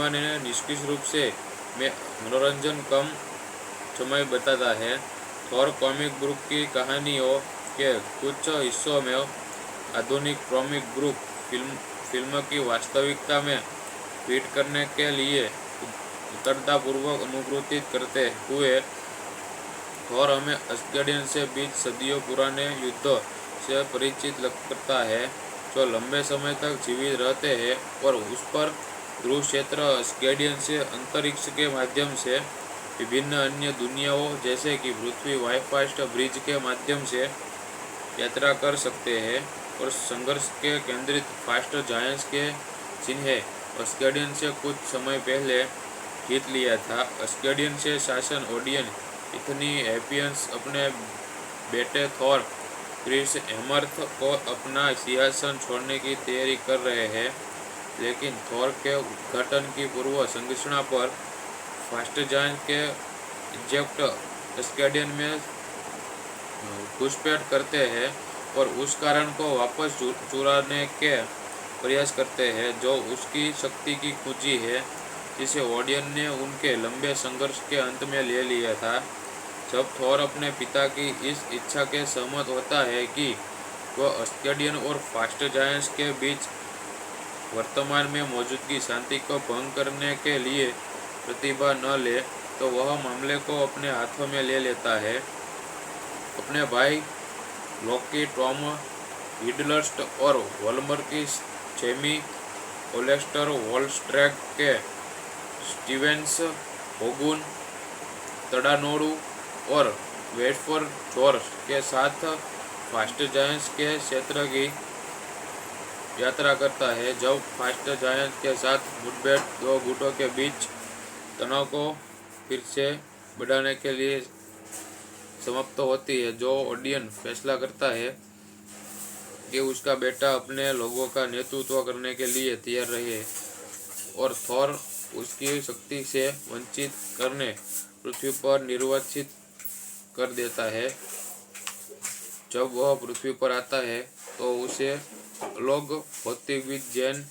ने निष्क्रिय रूप से मनोरंजन कम समय बताता है। थॉर कॉमिक बुक की कहानियों के कुछ हिस्सों में आधुनिक कॉमिक बुक फिल्म की वास्तविकता में फिट करने के लिए उत्तरतापूर्वक अनुकृतित करते हुए थोर हमें अस्गेडियन से बीच सदियों पुराने युद्ध से परिचित करता है, जो लंबे समय तक जीवित रहते हैं और उस पर ध्रुव क्षेत्र अस्गेडियन से अंतरिक्ष के माध्यम से विभिन्न अन्य दुनियाओं जैसे कि पृथ्वी वाईफास्ट ब्रिज के माध्यम से यात्रा कर सकते हैं और संघर्ष के केंद्रित फास्ट जायंट्स के चिन्ह अस्गेडियन से कुछ समय पहले जीत लिया था। अस्गेडियन से शासन ओडियन इतनी एपियंस अपने बेटे थोर क्रिस हेमर्थ को अपना सिंहासन छोड़ने की तैयारी कर रहे हैं, लेकिन थोर के उद्घाटन की पूर्व संरचना पर फास्ट जायंट के इजेक्ट अस्गेडियन में घुसपैठ करते हैं और उस कारण को वापस चुराने के प्रयास करते हैं जो उसकी शक्ति की कुंजी है, जिसे ओडियन ने उनके लंबे संघर्ष के अंत में ले लिया था। जब थोर अपने पिता की इस इच्छा के सहमत होता है कि वह अस्गेडियन और फास्ट जायंट्स के बीच वर्तमान में मौजूदगी शांति को भंग करने के लिए प्रतिभा न ले, तो वह मामले को अपने हाथों में ले लेता है। अपने भाई लोकी, टॉम हिडलस्ट और वॉल्मर की जेमी ओलेस्टर, वॉलस्ट्रैक के स्टीवेंस, होगुन, तड़ानोडू और वेटफोर जॉर्ज के साथ फास्ट जायंट्स के क्षेत्र की यात्रा करता है। जब फास्ट जायंट्स के साथ मुठभेड़ दो गुटों के बीच तनाव को फिर से बढ़ाने के लिए समाप्त होती है, जो ओडियन फैसला करता है कि उसका बेटा अपने लोगों का नेतृत्व करने के लिए तैयार रहे और थोर उसकी शक्ति से वंचित करने पृथ्वी पर निर्वाचित कर देता है। जब वह पृथ्वी पर आता है तो उसे लोग भौतिकविद जैन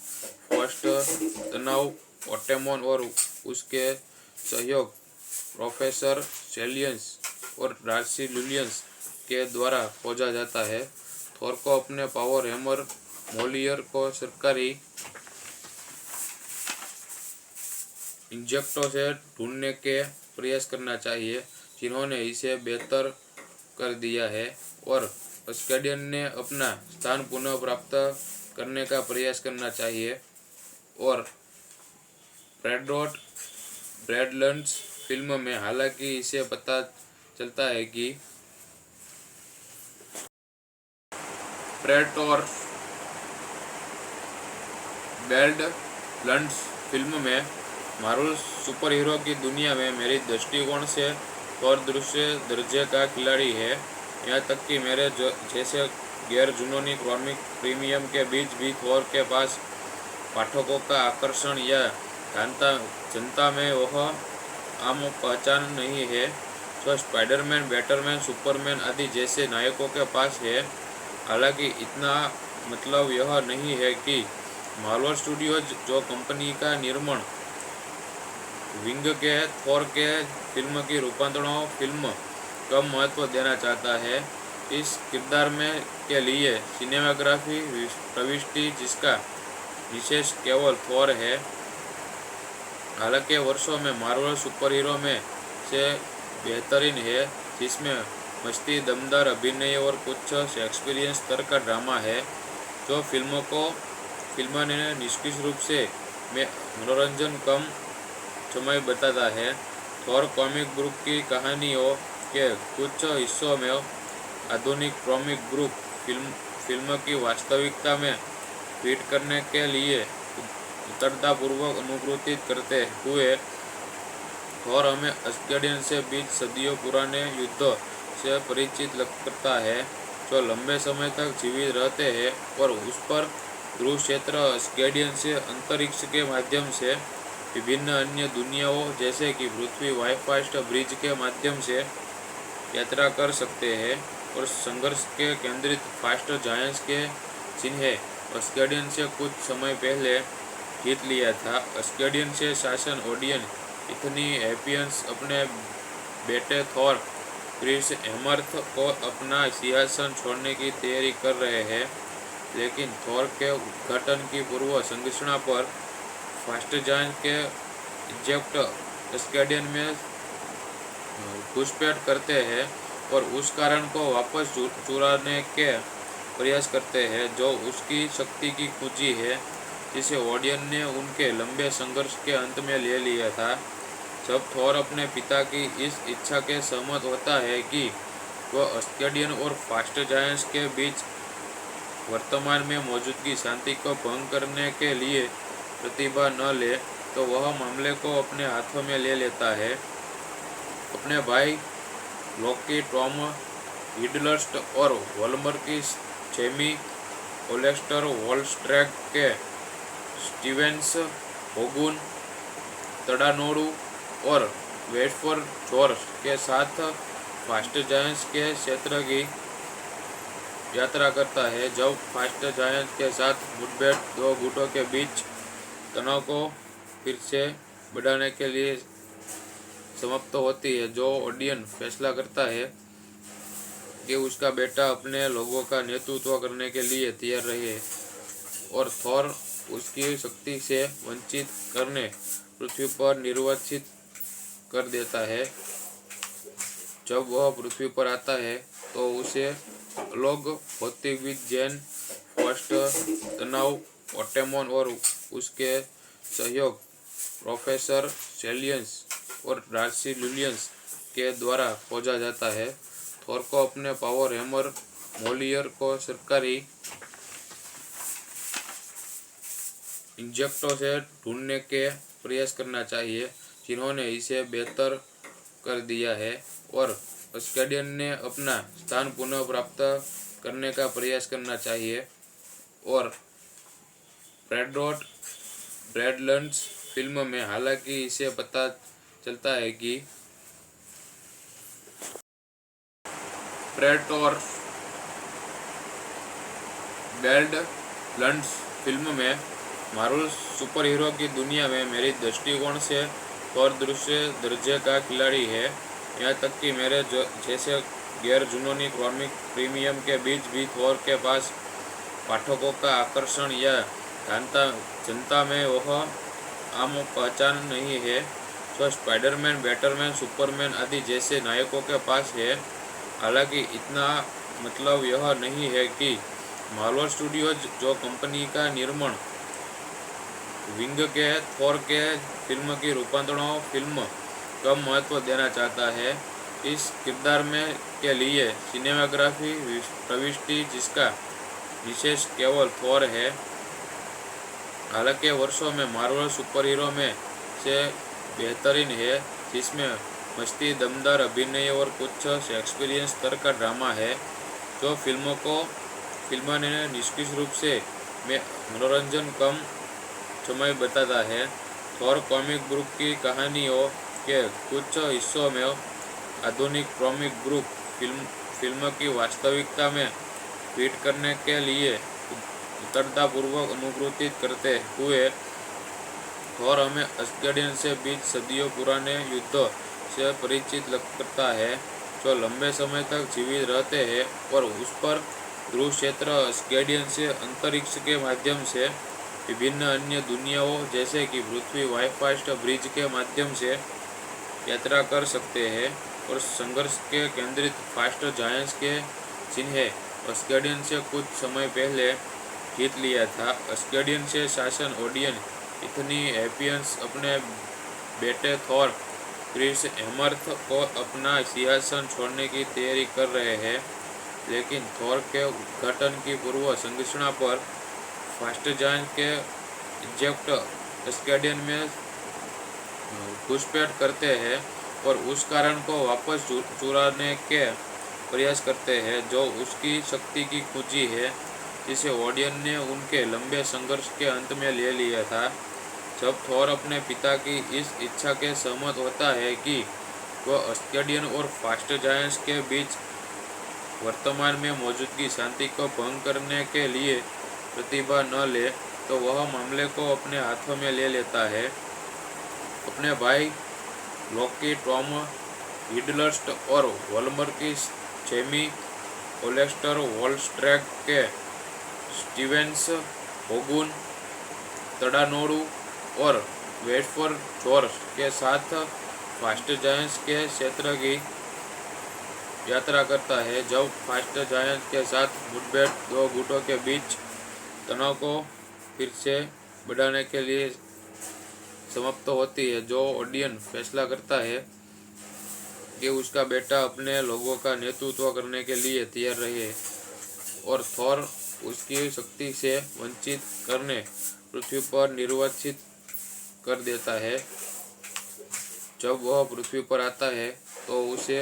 फर्स्ट तनाव ओटेमोन और उसके सहयोग प्रोफेसर सेलियंस और डार्सी लुलियंस के द्वारा खोजा जाता है। थोर को अपने पावर हैमर मोलियर को सरकारी इंजेक्टों से ढूंढने के प्रयास करना चाहिए, जिन्होंने इसे बेहतर कर दिया है, और अस्गेडियन ने अपना स्थान पुनः प्राप्त करने का प्रयास करना चाहिए। और ब्रैडलैंड्स फिल्म में हालांकि इसे पता चलता है कि प्रेडेटर बैडलैंड्स फिल्म में मार्वल सुपर हीरो की दुनिया में मेरी दृष्टिकोण से थोर दूसरे दर्जे का खिलाड़ी है। यहाँ तक कि मेरे जैसे गैर जुनूनी कॉमिक प्रीमियम के बीच भी थोर के पास पाठकों का आकर्षण या जनता में वह आम पहचान नहीं है जो स्पाइडरमैन, बैटरमैन, सुपरमैन आदि जैसे नायकों के पास है। हालांकि इतना मतलब यह नहीं है कि मार्वल स्टूडियोज, जो कंपनी का निर्माण विंग के थोर के फिल्म की रूपांतरणों फिल्म कम महत्व देना चाहता है। इस किरदार में के लिए सिनेमाग्राफी प्रविष्टि जिसका विशेष केवल थोर है। हालांकि वर्षों में मार्वल सुपर हीरो में से बेहतरीन है, जिसमें मस्ती, दमदार अभिनय और कुछ शेक्सपियरियन स्तर का ड्रामा है, जो फिल्म ने निष्क्रिय रूप से मनोरंजन कम समय बताता है। थोर कॉमिक बुक की कहानियों के कुछ हिस्सों में आधुनिक कॉमिक बुक फिल्म की वास्तविकता में फिट करने के लिए उत्तरतापूर्वक अनुकृतित करते हुए थोर हमें अस्गेडियन से बीच सदियों पुराने युद्ध से परिचित करता है, जो लंबे समय तक जीवित रहते हैं और उस पर ध्रुव क्षेत्र अस्गेडियन से अंतरिक्ष के माध्यम से विभिन्न अन्य दुनियाओं जैसे कि पृथ्वी वाईफास्ट ब्रिज के माध्यम से यात्रा कर सकते हैं और संघर्ष के केंद्रित फास्ट जायंट्स के चिन्ह अस्गेडियन से कुछ समय पहले जीत लिया था। अस्गेडियन से शासन ओडियन इतनी एपियंस अपने बेटे थोर क्रिस हेमर्थ को अपना सिंहासन छोड़ने की तैयारी कर रहे हैं, लेकिन थोर के उद्घाटन की पूर्व संरचना पर फास्ट जायंट के इजेक्ट स्केडियन में घुसपैठ करते हैं और उस कारण को वापस चुराने के प्रयास करते हैं जो उसकी शक्ति की कुंजी है, जिसे ओडियन ने उनके लंबे संघर्ष के अंत में ले लिया था। जब थोर अपने पिता की इस इच्छा के सहमत होता है कि वह अस्केडियन और फास्ट जायंट्स के बीच वर्तमान में मौजूदगी शांति को भंग करने के लिए प्रतिभा न ले, तो वह मामले को अपने हाथों में ले लेता है। अपने भाई लोकी, टॉम हिडलस्ट और वोल्मर की जेमी ओलेस्टर, वॉलस्ट्रैग के स्टीवेंस, होगुन, तड़ानोडू और वेटफोर जॉर्ज के साथ फास्ट जायंट्स के क्षेत्र की यात्रा करता है। जब फास्ट जायंट्स के साथ मुठभेड़ दो गुटों के बीच तनाव को फिर से बढ़ाने के लिए समाप्त होती है, जो ओडियन फैसला करता है कि उसका बेटा अपने लोगों का नेतृत्व करने के लिए तैयार रहे और थोर उसकी शक्ति से वंचित करने पृथ्वी पर निर्वासित कर देता है। जब वह पृथ्वी पर आता है तो उसे लोग भौतिकविद जैन फर्स्ट तनाव ओटेमोन और उसके सहयोग प्रोफेसर सेलियंस और डार्सी लुलियंस के द्वारा खोजा जाता है। थोर को अपने पावर हैमर मोलियर को सरकारी इंजेक्टों से ढूंढने के प्रयास करना चाहिए, जिन्होंने इसे बेहतर कर दिया है, और अस्केडियन ने अपना स्थान पुनः प्राप्त करने का प्रयास करना चाहिए। और ब्रैडलैंड्स फिल्म में हालांकि इसे पता चलता है कि प्रेटोर बैडलैंड्स फिल्म में मार्वल सुपर हीरो की दुनिया में मेरी दृष्टिकोण से थोर दूसरे दर्जे का खिलाड़ी है। यहाँ तक कि मेरे जैसे गैर जुनूनी कॉमिक प्रीमियम के बीच भी थोर के पास पाठकों का आकर्षण या जनता में वह आम पहचान नहीं है जो स्पाइडरमैन, बैटरमैन, सुपरमैन आदि जैसे नायकों के पास है। हालांकि इतना मतलब यह नहीं है कि मार्वल स्टूडियोज, जो कंपनी का निर्माण विंग के थोर के फिल्म की रूपांतरणों फिल्म कम महत्व देना चाहता है। इस किरदार में के लिए सिनेमाग्राफी प्रविष्टि जिसका विशेष केवल थोर है। हालांकि वर्षों में मार्वल सुपर हीरो में से बेहतरीन है, जिसमें मस्ती, दमदार अभिनय और कुछ शेक्सपियरियन स्तर का ड्रामा है, जो फिल्म ने निष्क्रिय रूप से में मनोरंजन कम समय बताता है। थोर कॉमिक ग्रुप की कहानियों के कुछ हिस्सों में आधुनिक कॉमिक ग्रुप फिल्म की वास्तविकता में फिट करने के लिए उतरतापूर्वक अनुकृतित करते हुए थोर हमें अस्केडियन से बीच सदियों पुराने युद्ध से परिचित करता है, जो लंबे समय तक जीवित रहते हैं और उस पर ध्रुव क्षेत्र अस्केडियन से अंतरिक्ष के माध्यम से विभिन्न अन्य दुनियाओं जैसे कि पृथ्वी वाईफास्ट ब्रिज के माध्यम से यात्रा कर सकते हैं। और संघर्ष के केंद्रित फास्ट जायंट्स के जिन्हें अस्केडियन से कुछ समय पहले जीत लिया था। अस्केडियन से शासन ओडियन इतनी एपियंस अपने बेटे थोर क्रिस हेमर्थ को अपना सिंहासन छोड़ने की तैयारी कर रहे हैं, लेकिन थोर के उद्घाटन की पूर्व संरचना पर फास्ट जायंट के इजेक्ट अस्केडियन में घुसपैठ करते हैं और उस कारण को वापस चुराने के प्रयास करते हैं जो उसकी शक्ति की कुंजी है, जिसे ओडियन ने उनके लंबे संघर्ष के अंत में ले लिया था। जब थोर अपने पिता की इस इच्छा के सहमत होता है कि वह अस्केडियन और फास्ट जायंट्स के बीच वर्तमान में मौजूदगी शांति को भंग करने के लिए प्रतिभा न ले, तो वह मामले को अपने हाथों में ले लेता है। अपने भाई लोकी, टॉम हिडलस्ट और वोल्मर की जेमी ओलेस्टर, वॉलस्ट्रैग के स्टीवेंस, होगुन, तड़ानोडू और वेट फॉर जॉर्ज के साथ फास्ट जायंट्स के क्षेत्र की यात्रा करता है। जब फास्ट जायंट्स के साथ मुठभेड़ दो गुटों के बीच तनाव को फिर से बढ़ाने के लिए समाप्त होती है, जो ओडियन फैसला करता है कि उसका बेटा अपने लोगों का नेतृत्व करने के लिए तैयार रहे और थॉर उसकी शक्ति से वंचित करने पृथ्वी पर निर्वासित कर देता है। जब वह पृथ्वी पर आता है तो उसे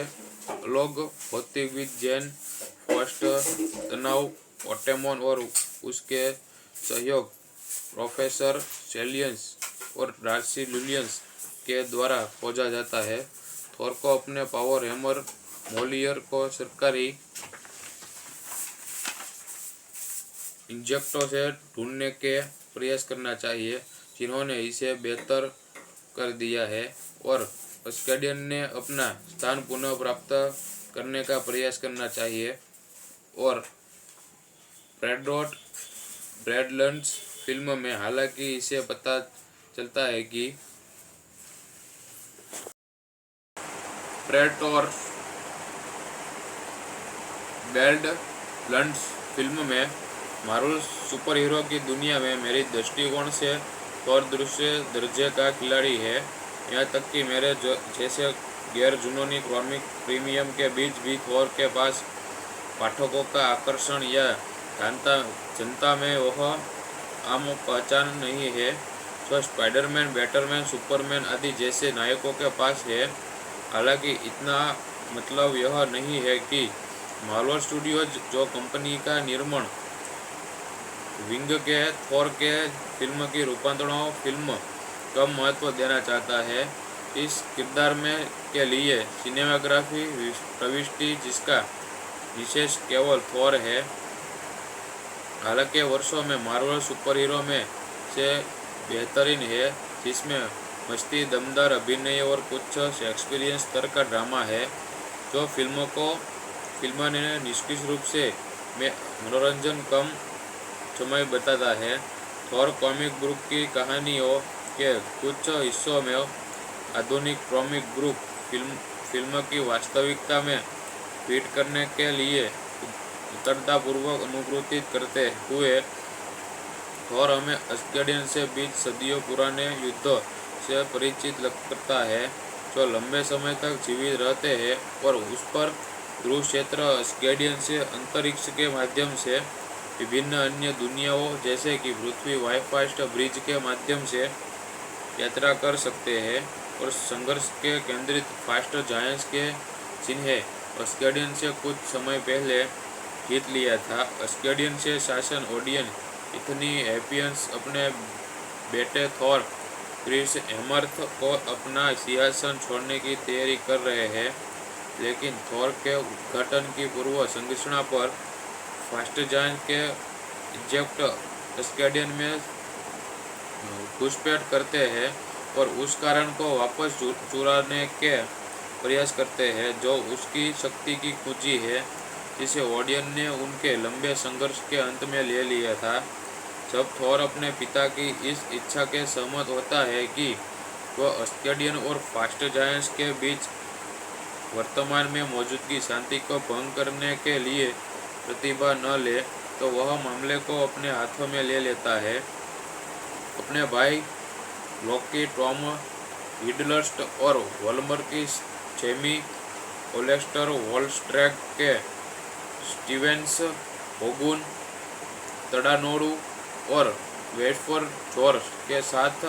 लोग भौतिकविद जैन फर्स्ट तनाव ओटेमोन और उसके सहयोग प्रोफेसर सेलियंस और डार्सी लुलियंस के द्वारा खोजा जाता है। थॉर को अपने पावर हैमर मोलियर को सरकारी इंजेक्टों से ढूंढने के प्रयास करना चाहिए, जिन्होंने इसे बेहतर कर दिया है, और अस्केडियन ने अपना स्थान पुनः प्राप्त करने का प्रयास करना चाहिए। और ब्रैडलैंड्स फिल्म में हालांकि इसे पता चलता है कि ब्रैड और बैडलैंड्स फिल्म में मार्वल सुपर हीरो की दुनिया में मेरी दृष्टिकोण से थॉर दूसरे दर्जे का खिलाड़ी है। यहाँ तक कि मेरे जैसे गैर जुनूनी कॉमिक प्रीमियम के बीच भी थॉर के पास पाठकों का आकर्षण या जनता में वह आम पहचान नहीं है जो स्पाइडरमैन, बैटरमैन, सुपरमैन आदि जैसे नायकों के पास है। हालांकि इतना मतलब यह नहीं है कि मार्वल स्टूडियोज, जो कंपनी का निर्माण विंग के थॉर के फिल्म की रूपांतरणों फिल्म कम महत्व देना चाहता है। इस किरदार में के लिए सिनेमाग्राफी प्रविष्टि जिसका विशेष केवल थॉर है। हालांकि वर्षों में मार्वल सुपर हीरो में से बेहतरीन है, जिसमें मस्ती, दमदार अभिनय और कुछ शेक्सपियरियन स्तर का ड्रामा है, जो फिल्म ने निष्क्रिय रूप से मनोरंजन कम समय बताता है। थॉर कॉमिक बुक की कहानियों के कुछ हिस्सों में आधुनिक कॉमिक बुक फिल्म की वास्तविकता में फिट करने के लिए उतरतापूर्वक अनुकृतित करते हुए थॉर हमें अस्गेडियन से बीच सदियों पुराने युद्ध से परिचित करता है, जो लंबे समय तक जीवित रहते हैं और उस पर ध्रुव क्षेत्र अस्गेडियन से अंतरिक्ष के माध्यम से विभिन्न अन्य दुनियाओं जैसे कि पृथ्वी वाईफास्ट ब्रिज के माध्यम से यात्रा कर सकते हैं। और संघर्ष के केंद्रित फास्ट जायंट्स के जिन्हें अस्गेडियन से कुछ समय पहले जीत लिया था। अस्गेडियन से शासन ओडियन इतनी हैपियंस अपने बेटे थॉर क्रिस हेमर्थ को अपना सिंहासन छोड़ने की तैयारी कर रहे हैं, लेकिन थॉर के उद्घाटन की पूर्व संरचना पर फास्ट जायंट के इजेक्ट अस्गेडियन में घुसपैठ करते हैं और उस कारण को वापस चुराने के प्रयास करते हैं, जो उसकी शक्ति की कुंजी है, जिसे ओडियन ने उनके लंबे संघर्ष के अंत में ले लिया था। जब थॉर अपने पिता की इस इच्छा के सहमत होता है कि वह अस्गेडियन और फास्ट जायंट्स के बीच वर्तमान में मौजूदगी शांति को भंग करने के लिए प्रतिभा न ले, तो वह मामले को अपने हाथों में ले लेता है। अपने भाई लोकी, टॉम हिडलस्ट और वॉल्मर की जेमी ओलेस्टर, वॉलस्ट्रैक के स्टीवेंस, होगुन, तड़ानोडू और वेट फॉर जॉर्ज के साथ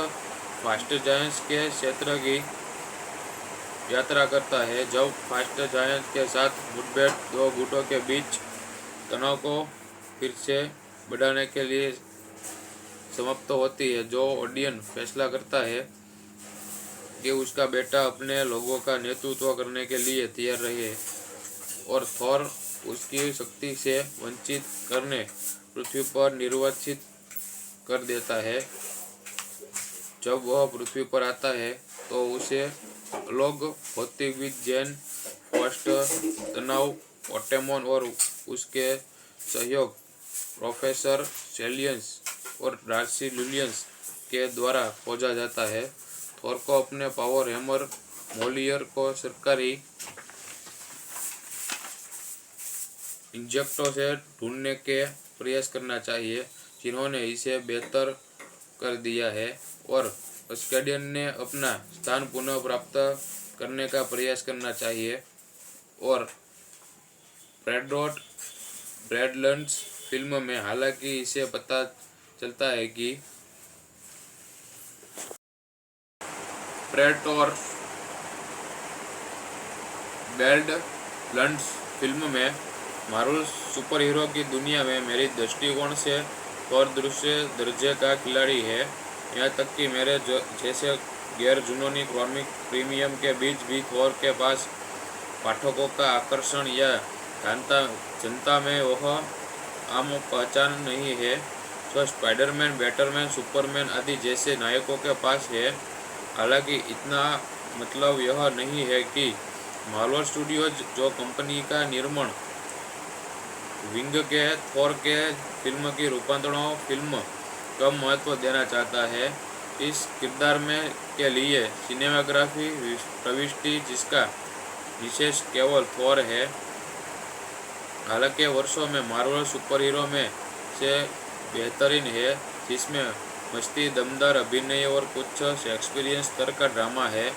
फास्ट जायंट्स के क्षेत्र की यात्रा करता है। जब फास्ट जायंट्स के साथ मुठभेड़ दो गुटों के बीच तनाव को फिर से बढ़ाने के लिए समाप्त होती है, जो ओडियन फैसला करता है कि उसका बेटा अपने लोगों का नेतृत्व करने के लिए तैयार रहे और थॉर उसकी शक्ति से वंचित करने पृथ्वी पर निर्वासित कर देता है। जब वह पृथ्वी पर आता है तो उसे लोग भौतिकविद जैन फर्स्ट तनाव ओटेमोन और उसके सहयोग प्रोफेसर सेलियंस और डार्सी लुलियंस के द्वारा खोजा जाता है। थोर को अपने पावर हैमर मोलियर को सरकारी इंजेक्टों से ढूंढने के प्रयास करना चाहिए, जिन्होंने इसे बेहतर कर दिया है, और अस्केडियन ने अपना स्थान पुनः प्राप्त करने का प्रयास करना चाहिए, और प्रेडोट ब्रैडलैंड्स फिल्म में हालांकि इसे पता चलता है कि प्रेडोर ब्रैडलैंड्स फिल्म में मार्वल सुपर हीरो की दुनिया में मेरी दृष्टिकोण से थोर दूसरे दर्जे का खिलाड़ी है। यहाँ तक कि मेरे जैसे गैर जुनूनी कॉमिक प्रीमियम के बीच भी थोर के पास पाठकों का आकर्षण या जनता में वह आम पहचान नहीं है जो स्पाइडरमैन, बैटरमैन, सुपरमैन आदि जैसे नायकों के पास है। हालांकि इतना मतलब यह नहीं है कि मार्वल स्टूडियोज जो कंपनी का निर्माण विंग के थोर के फिल्म की रूपांतरणों फिल्म कम महत्व देना चाहता है। इस किरदार में के लिए सिनेमाग्राफी प्रविष्टि जिसका विशेष केवल थोर है। हालांकि वर्षों में मार्वल सुपर हीरो में से बेहतरीन है, जिसमें मस्ती, दमदार अभिनय और कुछ शेक्सपियरियन स्तर का ड्रामा है,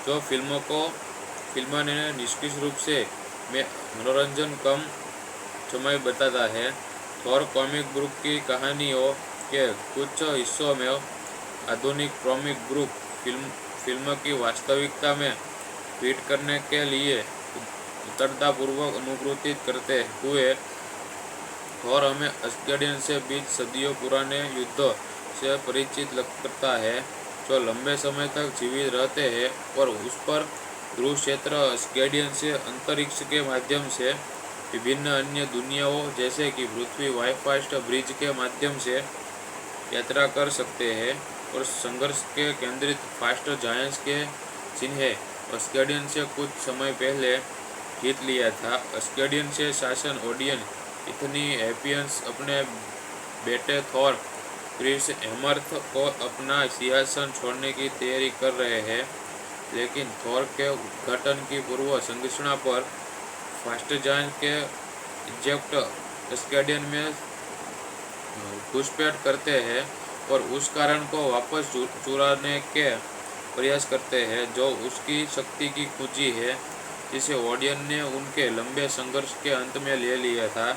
जो फिल्म ने निष्क्रिय रूप से मनोरंजन कम समय बताता है। थोर कॉमिक बुक की कहानियों के कुछ हिस्सों में आधुनिक कॉमिक बुक फिल्म की वास्तविकता में फिट करने के लिए उतरतापूर्वक अनुकृतित करते हुए थोर हमें अस्गेडियन से बीच सदियों पुराने युद्ध से परिचित करता है, जो लंबे समय तक जीवित रहते हैं और उस पर ध्रुव क्षेत्र अस्गेडियन से अंतरिक्ष के माध्यम से विभिन्न अन्य दुनियाओं जैसे कि पृथ्वी वाईफास्ट ब्रिज के माध्यम से यात्रा कर सकते हैं, और संघर्ष के केंद्रित फास्ट जायंट्स के जिन्हें अस्गेडियन से कुछ समय पहले जीत लिया था। अस्गेडियन से शासन ओडियन इतनी हैपियंस अपने बेटे थोर क्रिस हेमर्थ को अपना सिंहासन छोड़ने की तैयारी कर रहे हैं, लेकिन थोर के उद्घाटन की पूर्व संरचना पर फास्ट जायंट के इजेक्ट अस्गेडियन में घुसपैठ करते हैं और उस कारण को वापस चुराने के प्रयास करते हैं, जो उसकी शक्ति की कुंजी है, जिसे ओडियन ने उनके लंबे संघर्ष के अंत में ले लिया था।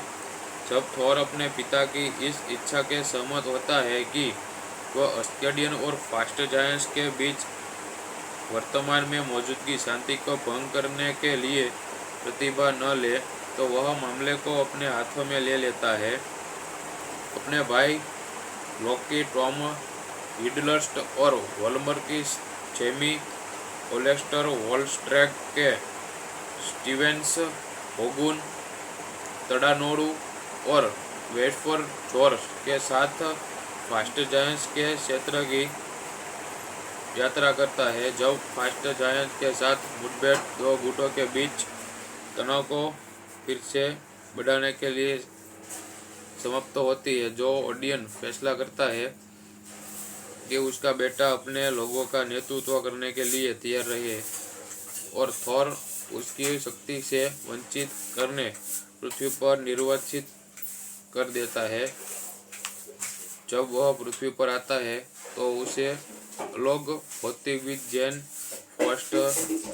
जब थोर अपने पिता की इस इच्छा के सहमत होता है कि वह अस्गेडियन और फास्ट जायंट्स के बीच वर्तमान में मौजूदगी शांति को भंग करने के लिए प्रतिभा न ले, तो वह मामले को अपने हाथों में ले लेता है। अपने भाई लोकी, टॉम हिडलस्ट और वॉल्मर की जेमी ओलेस्टर, वॉलस्ट्रैक के स्टीवेंस, होगुन, तड़ानोडू और वेटफोर जॉर्ज के साथ फास्ट जायंट्स के क्षेत्र की यात्रा करता है। जब फास्ट जायंट्स के साथ मुठभेड़ दो गुटों के बीच तनाव को फिर से बढ़ाने के लिए समाप्त होती है, जो ओडियन फैसला करता है कि उसका बेटा अपने लोगों का नेतृत्व करने के लिए तैयार रहे, और थोर उसकी शक्ति से वंचित करने पृथ्वी पर निर्वाचित कर देता है। जब वह पृथ्वी पर आता है तो उसे लोग भौतिकविद जैन फर्स्ट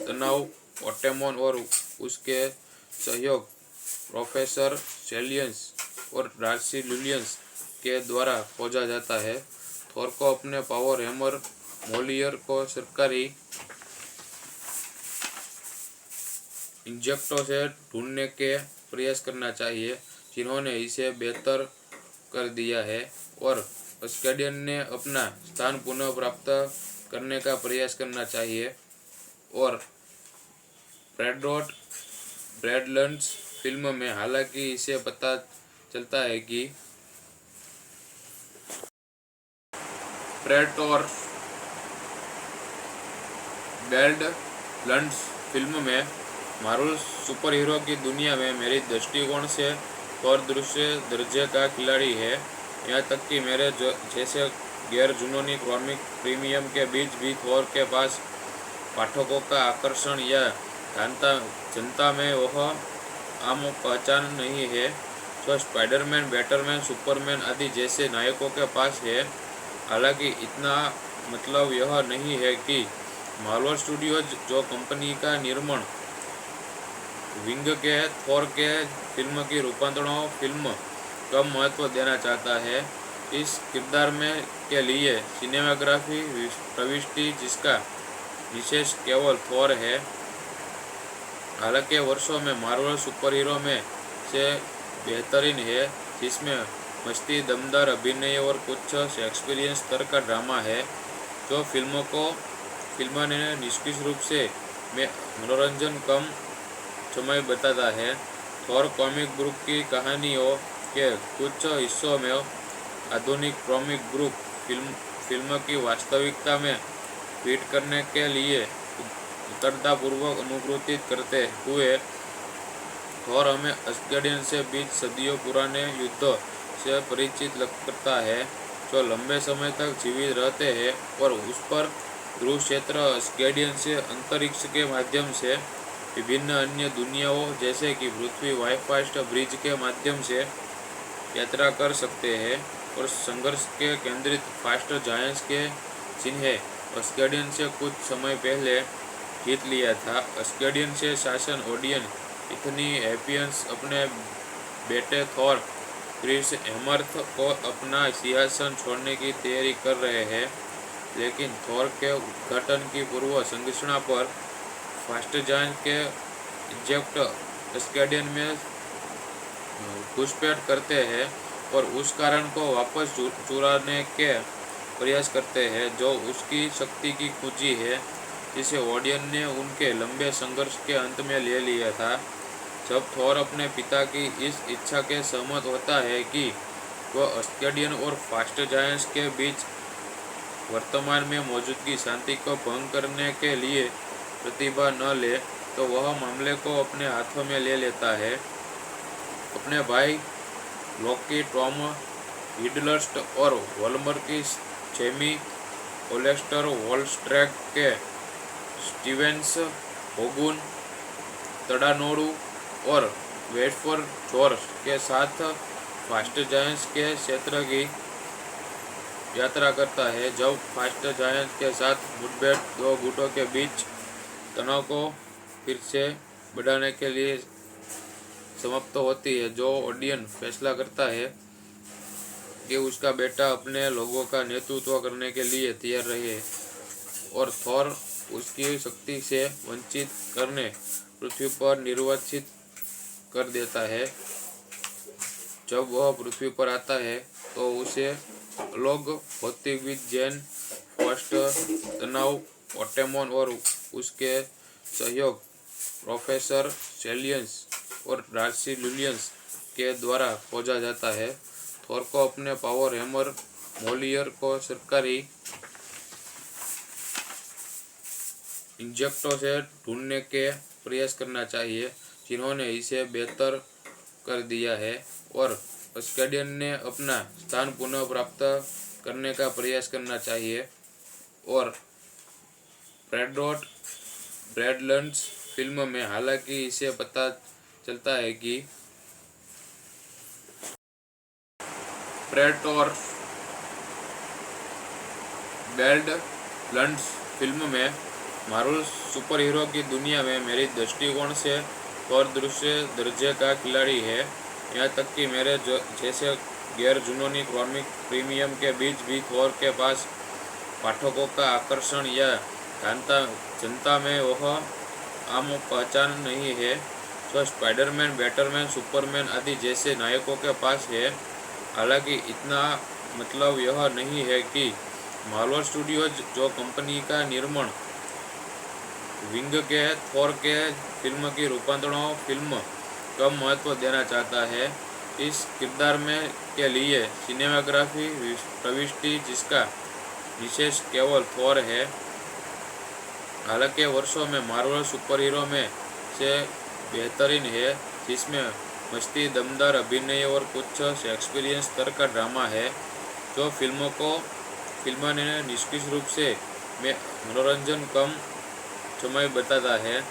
तनाव ओटेमोन और उसके सहयोग प्रोफेसर सेलियंस और डार्सी लुलियंस के द्वारा खोजा जाता है। थोर को अपने पावर हैमर मोलियर को सरकारी इंजेक्टों से ढूंढने के प्रयास करना चाहिए, जिन्होंने इसे बेहतर कर दिया है, और अस्गेडियन ने अपना स्थान पुनः प्राप्त करने का प्रयास करना चाहिए, और प्रेडोट ब्रैडलैंड्स फिल्म में हालांकि इसे पता चलता है कि प्रेडोर ब्रैडलैंड्स फिल्म में मार्वल सुपर हीरो की दुनिया में मेरी दृष्टिकोण से थोर दूसरे दर्जे का खिलाड़ी है। यहाँ तक कि मेरे जैसे गैर जुनूनी कॉमिक प्रीमियम के बीच भी थॉर के पास पाठकों का आकर्षण या जनता में वह आम पहचान नहीं है जो स्पाइडरमैन, बैटरमैन, सुपरमैन आदि जैसे नायकों के पास है। हालांकि इतना मतलब यह नहीं है कि मार्वल स्टूडियोज जो कंपनी का निर्माण विंग के थॉर के फिल्म की रूपांतरणों फिल्म कम महत्व देना चाहता है। इस किरदार में के लिए सिनेमाग्राफी प्रविष्टि जिसका विशेष केवल थॉर है। हालांकि वर्षों में मार्वल सुपर हीरो में से बेहतरीन है, जिसमें मस्ती, दमदार अभिनय और कुछ शेक्सपियरियन स्तर का ड्रामा है जो फिल्म ने निष्क्रिय रूप से में मनोरंजन कम समय बताता है। थॉर कॉमिक बुक की कहानियों के कुछ हिस्सों में आधुनिक कॉमिक बुक फिल्म की वास्तविकता में फिट करने के लिए उतरतापूर्वक अनुकृतित करते हुए थॉर हमें अस्गार्डियन से बीच सदियों पुराने युद्ध से परिचित करता है जो लंबे समय तक जीवित रहते हैं और उस पर ध्रुव क्षेत्र अस्गार्डियन से अंतरिक्ष के माध्यम से विभिन्न अन्य दुनियाओं जैसे कि पृथ्वी वाईफास्ट ब्रिज के माध्यम से यात्रा कर सकते हैं और संघर्ष के केंद्रित फास्ट जायंट्स के जिन्हें अस्गार्डियन से कुछ समय पहले जीत लिया था। अस्गार्डियन से शासन ओडियन इतनी एपियंस अपने बेटे थॉर क्रिस हेमर्थ को अपना सिंहासन छोड़ने की तैयारी कर रहे हैं, लेकिन थॉर के उद्घाटन की पूर्व संरचना पर फास्ट जायंट के इजेक्ट अस्गार्डियन में घुसपैठ करते हैं और उस कारण को वापस चुराने के प्रयास करते हैं जो उसकी शक्ति की कुंजी है, जिसे ओडियन ने उनके लंबे संघर्ष के अंत में ले लिया था। जब थॉर अपने पिता की इस इच्छा के सहमत होता है कि वह अस्गार्डियन और फास्ट जायंट्स के बीच वर्तमान में मौजूदगी शांति को भंग करने के लिए प्रतिभा न ले, तो वह मामले को अपने हाथों में ले लेता है। अपने भाई लोकी, टॉम हिडलस्ट और वॉल्मर की जेमी ओलेस्टर, वॉलस्ट्रैक के स्टीवेंस, होगुन, तड़ानोडू और वेटफोर जॉर्ज के साथ फास्ट जायंट्स के क्षेत्र की यात्रा करता है। जब फास्ट जायंट्स के साथ मुठभेड़ दो गुटों के बीच तनाव को फिर से बढ़ाने के लिए समाप्त होती है, जो ओडियन फैसला करता है कि उसका बेटा अपने लोगों का नेतृत्व करने के लिए तैयार रहे और थॉर उसकी शक्ति से वंचित करने पृथ्वी पर निर्वासित कर देता है। जब वह पृथ्वी पर आता है तो उसे लोग भौतिकविद जैन फर्स्ट तनाव ओटेमोन और उसके सहयोग प्रोफेसर सेलियंस और डार्सी लुलियंस के द्वारा खोजा जाता है। थॉर को अपने पावर हैमर मोलियर को सरकारी इंजेक्टों से ढूंढने के प्रयास करना चाहिए, जिन्होंने इसे बेहतर कर दिया है, और अस्गार्डियन ने अपना स्थान पुनः प्राप्त करने का प्रयास करना चाहिए। और ब्रैडलैंड्स फिल्म में हालांकि इसे पता चलता है कि प्रेडेटर बैडलैंड्स फिल्म में मार्वल सुपर हीरो की दुनिया में मेरी दृष्टिकोण से थॉर दूसरे दर्जे का खिलाड़ी है। यहाँ तक कि मेरे जैसे गैर जुनूनी कॉमिक प्रीमियम के बीच भी थॉर के पास पाठकों का आकर्षण या जनता में वह आम पहचान नहीं है जो स्पाइडरमैन, बैटरमैन, सुपरमैन आदि जैसे नायकों के पास है। हालांकि इतना मतलब यह नहीं है कि मार्वल स्टूडियोज जो कंपनी का निर्माण विंग के थॉर के फिल्म की रूपांतरणों फिल्म कम महत्व देना चाहता है। इस किरदार में के लिए सिनेमाग्राफी प्रविष्टि जिसका विशेष केवल थॉर है। हालांकि वर्षों में मार्वल सुपर हीरो में से बेहतरीन है, जिसमें मस्ती, दमदार अभिनय और कुछ शेक्सपियरियन स्तर का ड्रामा है जो फिल्म ने निष्क्रिय रूप से मनोरंजन कम समय बताता है।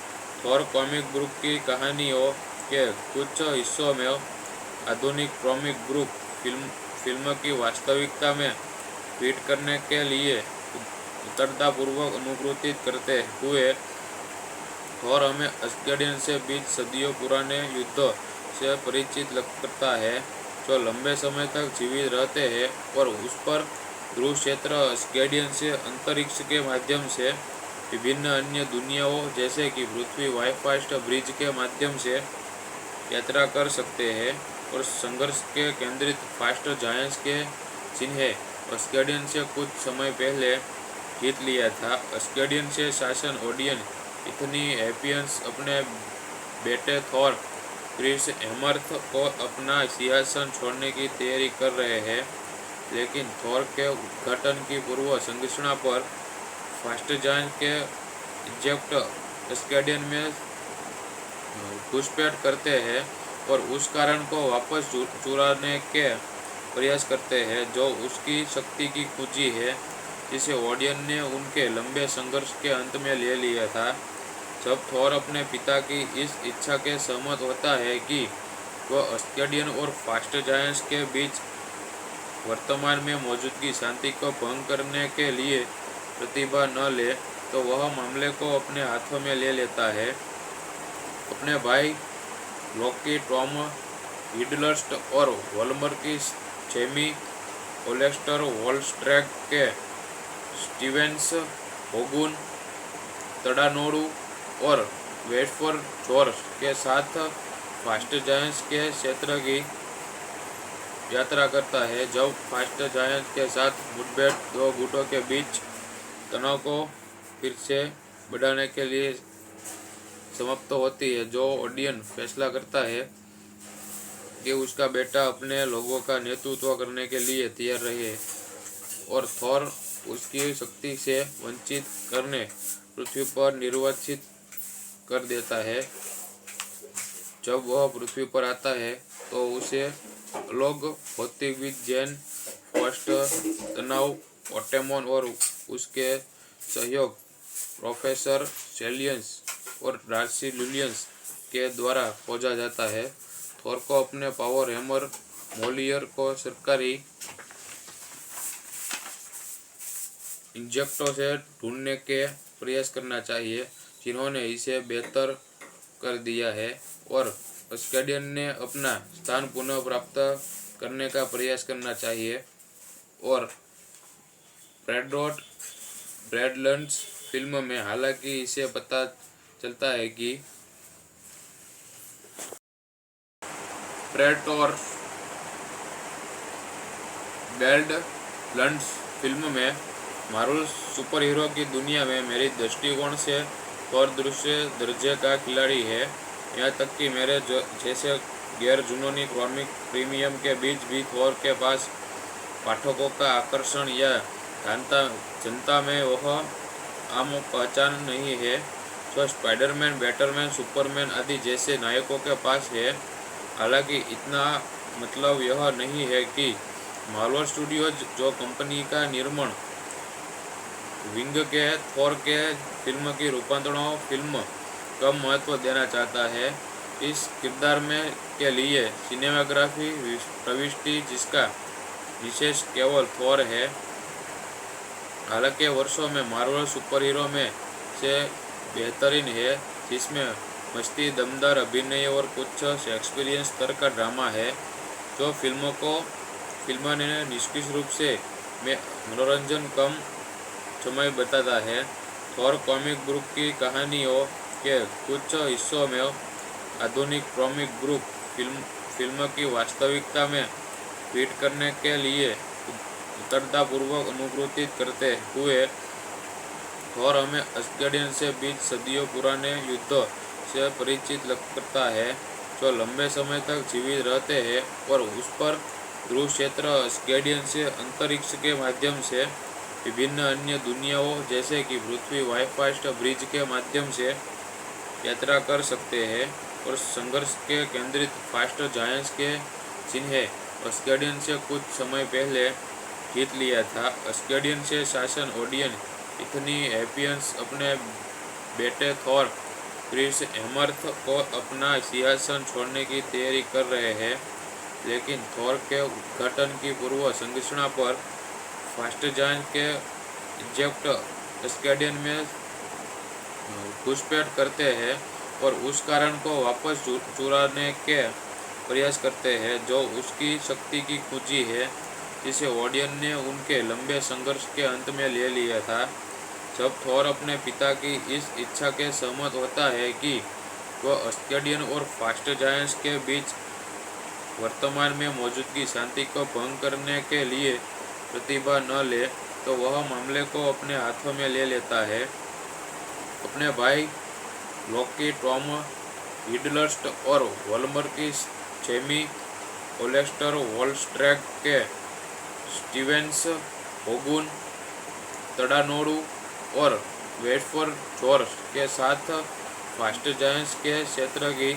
थॉर कॉमिक ग्रुप की कहानियों के कुछ हिस्सों में आधुनिक कॉमिक ग्रुप फिल्म की वास्तविकता में फिट करने के लिए उतरतापूर्वक अनुकृति करते हुए थॉर हमें अस्गार्डियन से बीच सदियों पुराने युद्ध से परिचित करता है जो लंबे समय तक जीवित रहते हैं और उस पर ध्रुव क्षेत्र अस्गार्डियन से अंतरिक्ष के माध्यम से विभिन्न अन्य दुनियाओं जैसे कि पृथ्वी वाईफास्ट ब्रिज के माध्यम से यात्रा कर सकते हैं और संघर्ष के केंद्रित फास्ट जायंट्स के चिन्ह अस्गार्डियन से कुछ समय पहले जीत लिया था। अस्गार्डियन से शासन ओडियन इतनी हैपियंस अपने बेटे थॉर क्रिस हेमर्थ को अपना सिंहासन छोड़ने की तैयारी कर रहे हैं, लेकिन थॉर के उद्घाटन की पूर्व संरचना पर फास्ट जायंट के इजेक्ट अस्गार्डियन में घुसपैठ करते हैं और उस कारण को वापस चुराने के प्रयास करते हैं जो उसकी शक्ति की कुंजी है जिसे ओडियन ने उनके लंबे संघर्ष के अंत में ले लिया था। जब थॉर अपने पिता की इस इच्छा के सहमत होता है कि वह अस्गार्डियन और फास्ट जायंट्स के बीच वर्तमान में मौजूदगी शांति को भंग करने के लिए प्रतिभा न ले तो वह मामले को अपने हाथों में ले लेता है। अपने भाई लोकी, टॉम हिडलस्ट और वॉल्मर की जेमी ओलेस्टर, वॉलस्ट्रैग के स्टीवेंस, होगुन, तड़ानोडू और वेटफोर जॉर्ज के साथ फास्ट जायंट्स के क्षेत्र की यात्रा करता है। जब फास्ट जायंट्स के साथ मुठभेड़ दो गुटों के बीच तनाव को फिर से बढ़ाने के लिए समाप्त होती है, जो ओडियन फैसला करता है कि उसका बेटा अपने लोगों का नेतृत्व करने के लिए तैयार रहे और थॉर उसकी शक्ति से वंचित करने पृथ्वी पर निर्वाचित कर देता है। जब वह पृथ्वी पर आता है तो उसे लोग भौतिकविद जैन फर्स्ट तनाव ओटेमोन और उसके सहयोग प्रोफेसर सेलियंस और डार्सी लुलियंस के द्वारा खोजा जाता है। थॉर को अपने पावर हैमर मोलियर को सरकारी इंजेक्टों से ढूंढने के प्रयास करना चाहिए जिन्होंने इसे बेहतर कर दिया है और अस्गार्डियन ने अपना स्थान पुनः प्राप्त करने का प्रयास करना चाहिए। और ब्रैडलैंड्स फिल्म में हालांकि इसे पता चलता है कि प्रेडेटर बैडलैंड्स फिल्म में मार्वल सुपर हीरो की दुनिया में मेरी दृष्टिकोण से थॉर दूसरे दर्जे का खिलाड़ी है। यहाँ तक कि मेरे जैसे गैर जुनूनी कॉमिक प्रीमियम के बीच भी थॉर के पास पाठकों का आकर्षण या जनता में वह आम पहचान नहीं है जो स्पाइडरमैन, बैटमैन, सुपरमैन आदि जैसे नायकों के पास है। हालांकि इतना मतलब यह नहीं है कि मार्वल स्टूडियोज जो कंपनी का निर्माण विंग के थॉर के फिल्म की रूपांतरणों फिल्म कम महत्व देना चाहता है। इस किरदार में के लिए सिनेमाग्राफी प्रविष्टि जिसका विशेष केवल थॉर है। हालांकि वर्षों में मार्वल सुपर हीरो में से बेहतरीन है जिसमें मस्ती, दमदार अभिनय और कुछ शेक्सपियरियन स्तर का ड्रामा है जो फिल्म ने निष्क्रिय रूप से मनोरंजन कम समय बताता है। थॉर कॉमिक ग्रुप की कहानियों के कुछ हिस्सों में आधुनिक कॉमिक ग्रुप फिल्म की वास्तविकता में फिट करने के लिए उतरतापूर्वक अनुकृति करते हुए थॉर हमें अस्गार्डियन से बीच सदियों पुराने युद्ध से परिचित करता है जो लंबे समय तक जीवित रहते हैं और उस पर ध्रुव क्षेत्र अस्गार्डियन से अंतरिक्ष के माध्यम से विभिन्न अन्य दुनियाओं जैसे कि पृथ्वी वाईफास्ट ब्रिज के माध्यम से यात्रा कर सकते हैं और संघर्ष के केंद्रित फास्ट जायंट्स के चिन्ह अस्गार्डियन से कुछ समय पहले जीत लिया था। अस्गेडियन से शासन ओडियन इतनी हैपियंस अपने बेटे थॉर क्रिस हेमर्थ को अपना सिंहासन छोड़ने की तैयारी कर रहे हैं, लेकिन थॉर के उद्घाटन की पूर्व संरचना पर फास्ट जायंट के इजेक्ट अस्गेडियन में घुसपैठ करते हैं और उस कारण को वापस चुराने के प्रयास करते हैं जो उसकी शक्ति की कुंजी है, जिसे ओडियन ने उनके लंबे संघर्ष के अंत में ले लिया था। जब थॉर अपने पिता की इस इच्छा के सहमत होता है कि वह अस्गेडियन और फास्ट जायंट्स के बीच वर्तमान में मौजूदगी शांति को भंग करने के लिए प्रतिभा न ले, तो वह मामले को अपने हाथों में ले लेता है। अपने भाई लोकी, टॉम हिडलस्ट और वॉल्मर की जेमी ओलेस्टर, वॉलस्ट्रैक के स्टीवेंस, होगुन, तड़ानोडू और वेटफोर जॉर्ज के साथ फास्ट जायंट्स के क्षेत्र की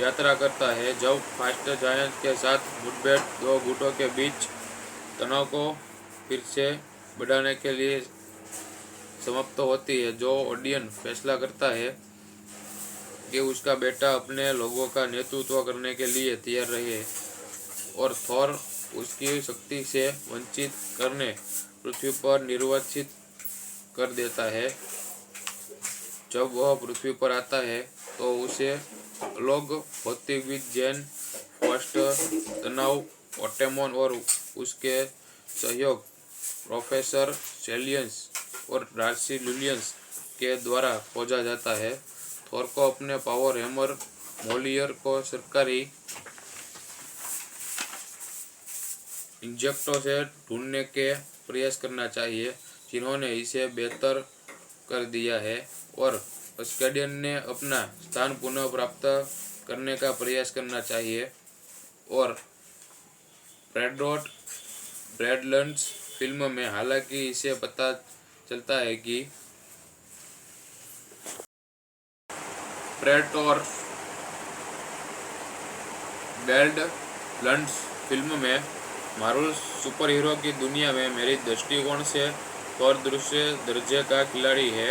यात्रा करता है। जब फास्ट जायंट्स के साथ मुठभेड़ दो गुटों के बीच तनाव को फिर से बढ़ाने के लिए समाप्त होती है, जो ओडियन फैसला करता है कि उसका बेटा अपने लोगों का नेतृत्व करने के लिए तैयार रहे और थॉर उसकी शक्ति से वंचित करने पृथ्वी पर निर्वासित कर देता है। जब वह पृथ्वी पर आता है तो उसे लोग भौतिकविद जैन फर्स्ट तनाव ओटेमोन और उसके सहयोग प्रोफेसर सेलियंस और डार्सी लुलियंस के द्वारा खोजा जाता है। थॉर को अपने पावर हैमर मोलियर को सरकारी इंजेक्टों से ढूंढने के प्रयास करना चाहिए, जिन्होंने इसे बेहतर कर दिया है, और अस्गेडियन ने अपना स्थान पुनः प्राप्त करने का प्रयास करना चाहिए। और ब्रैडलैंड्स फिल्म में हालांकि इसे पता चलता है कि प्रेटोर बैडलैंड्स फिल्म में मार्वल सुपर हीरो की दुनिया में मेरी दृष्टिकोण से थॉर दूसरे दर्जे का खिलाड़ी है।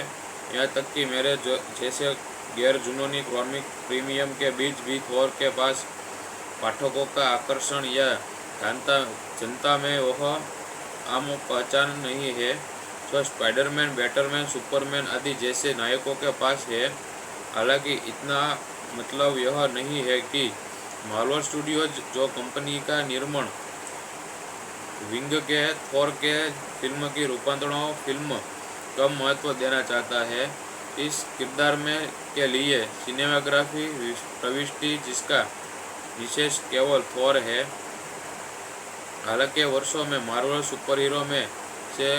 यहाँ तक कि मेरे जैसे गैर जुनूनी कॉमिक प्रीमियम के बीच भी थॉर के पास पाठकों का आकर्षण या जनता में वह आम पहचान नहीं है जो स्पाइडरमैन, बैटरमैन, सुपरमैन आदि जैसे नायकों के पास है। हालांकि इतना मतलब यह नहीं है कि मार्वल स्टूडियोज, जो कंपनी का निर्माण विंग के थॉर के फिल्म की रूपांतरणों फिल्म कम महत्व देना चाहता है। इस किरदार में के लिए सिनेमाग्राफी प्रविष्टि जिसका विशेष केवल थॉर है। हालांकि वर्षों में मार्वल सुपर हीरो में से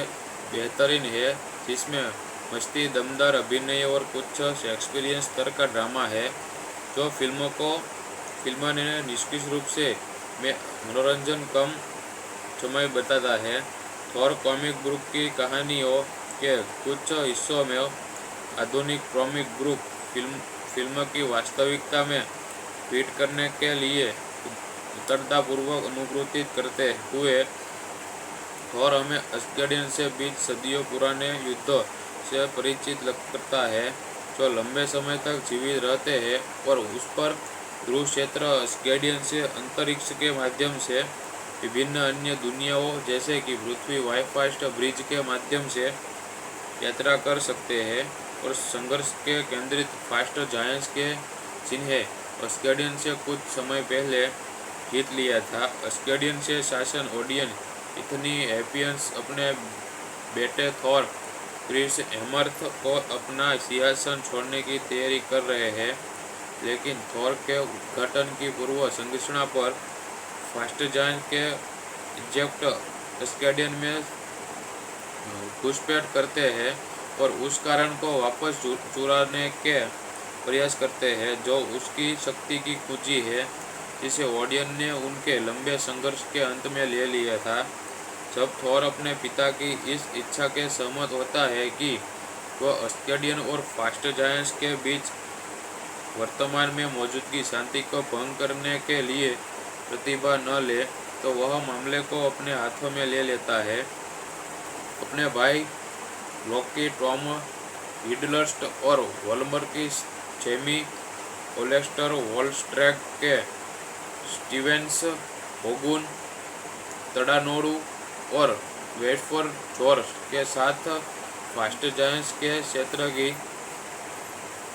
बेहतरीन है, जिसमें मस्ती, दमदार अभिनय और कुछ शेक्सपियरियन स्तर का ड्रामा है, जो फिल्म ने निष्क्रिय रूप से मनोरंजन कम समय बताता है। थॉर कॉमिक बुक की कहानियों के कुछ हिस्सों में आधुनिक कॉमिक बुक फिल्म की वास्तविकता में फिट करने के लिए उतरतापूर्वक अनुकृतित करते हुए थॉर हमें अस्गेडियन से बीच सदियों पुराने युद्ध से परिचित करता है, जो लंबे समय तक जीवित रहते हैं और उस पर ध्रुव क्षेत्र अस्गेडियन से अंतरिक्ष के माध्यम से विभिन्न अन्य दुनियाओं जैसे कि पृथ्वी वाईफास्ट ब्रिज के माध्यम से यात्रा कर सकते हैं। और संघर्ष के केंद्रित फास्ट जायंट्स के जिन्हें अस्गेडियन से कुछ समय पहले जीत लिया था। अस्गेडियन से शासन ओडियन इतनी हैपियंस अपने बेटे थॉर क्रिस हेमर्थ को अपना सिंहासन छोड़ने की तैयारी कर रहे हैं, लेकिन थॉर के उद्घाटन की पूर्व संरचना पर फास्ट जायंट के इजेक्ट अस्गेडियन में घुसपैठ करते हैं और उस कारण को वापस चुराने के प्रयास करते हैं, जो उसकी शक्ति की कुंजी है, जिसे ओडियन ने उनके लंबे संघर्ष के अंत में ले लिया था। जब थॉर अपने पिता की इस इच्छा के सहमत होता है कि वह अस्गेडियन और फास्ट जायंट्स के बीच वर्तमान में मौजूदगी शांति को भंग करने के लिए प्रतिभा न ले, तो तो वह मामले को अपने हाथों में ले लेता है। अपने भाई लोकी, टॉम हिडलस्ट और वॉल्मर की जेमी ओलेस्टर, वॉलस्ट्रैक के स्टीवेंस, होगुन, तड़ानोडू और वेटफोर्ड जॉर्ज के साथ फास्ट जायंट्स के क्षेत्र की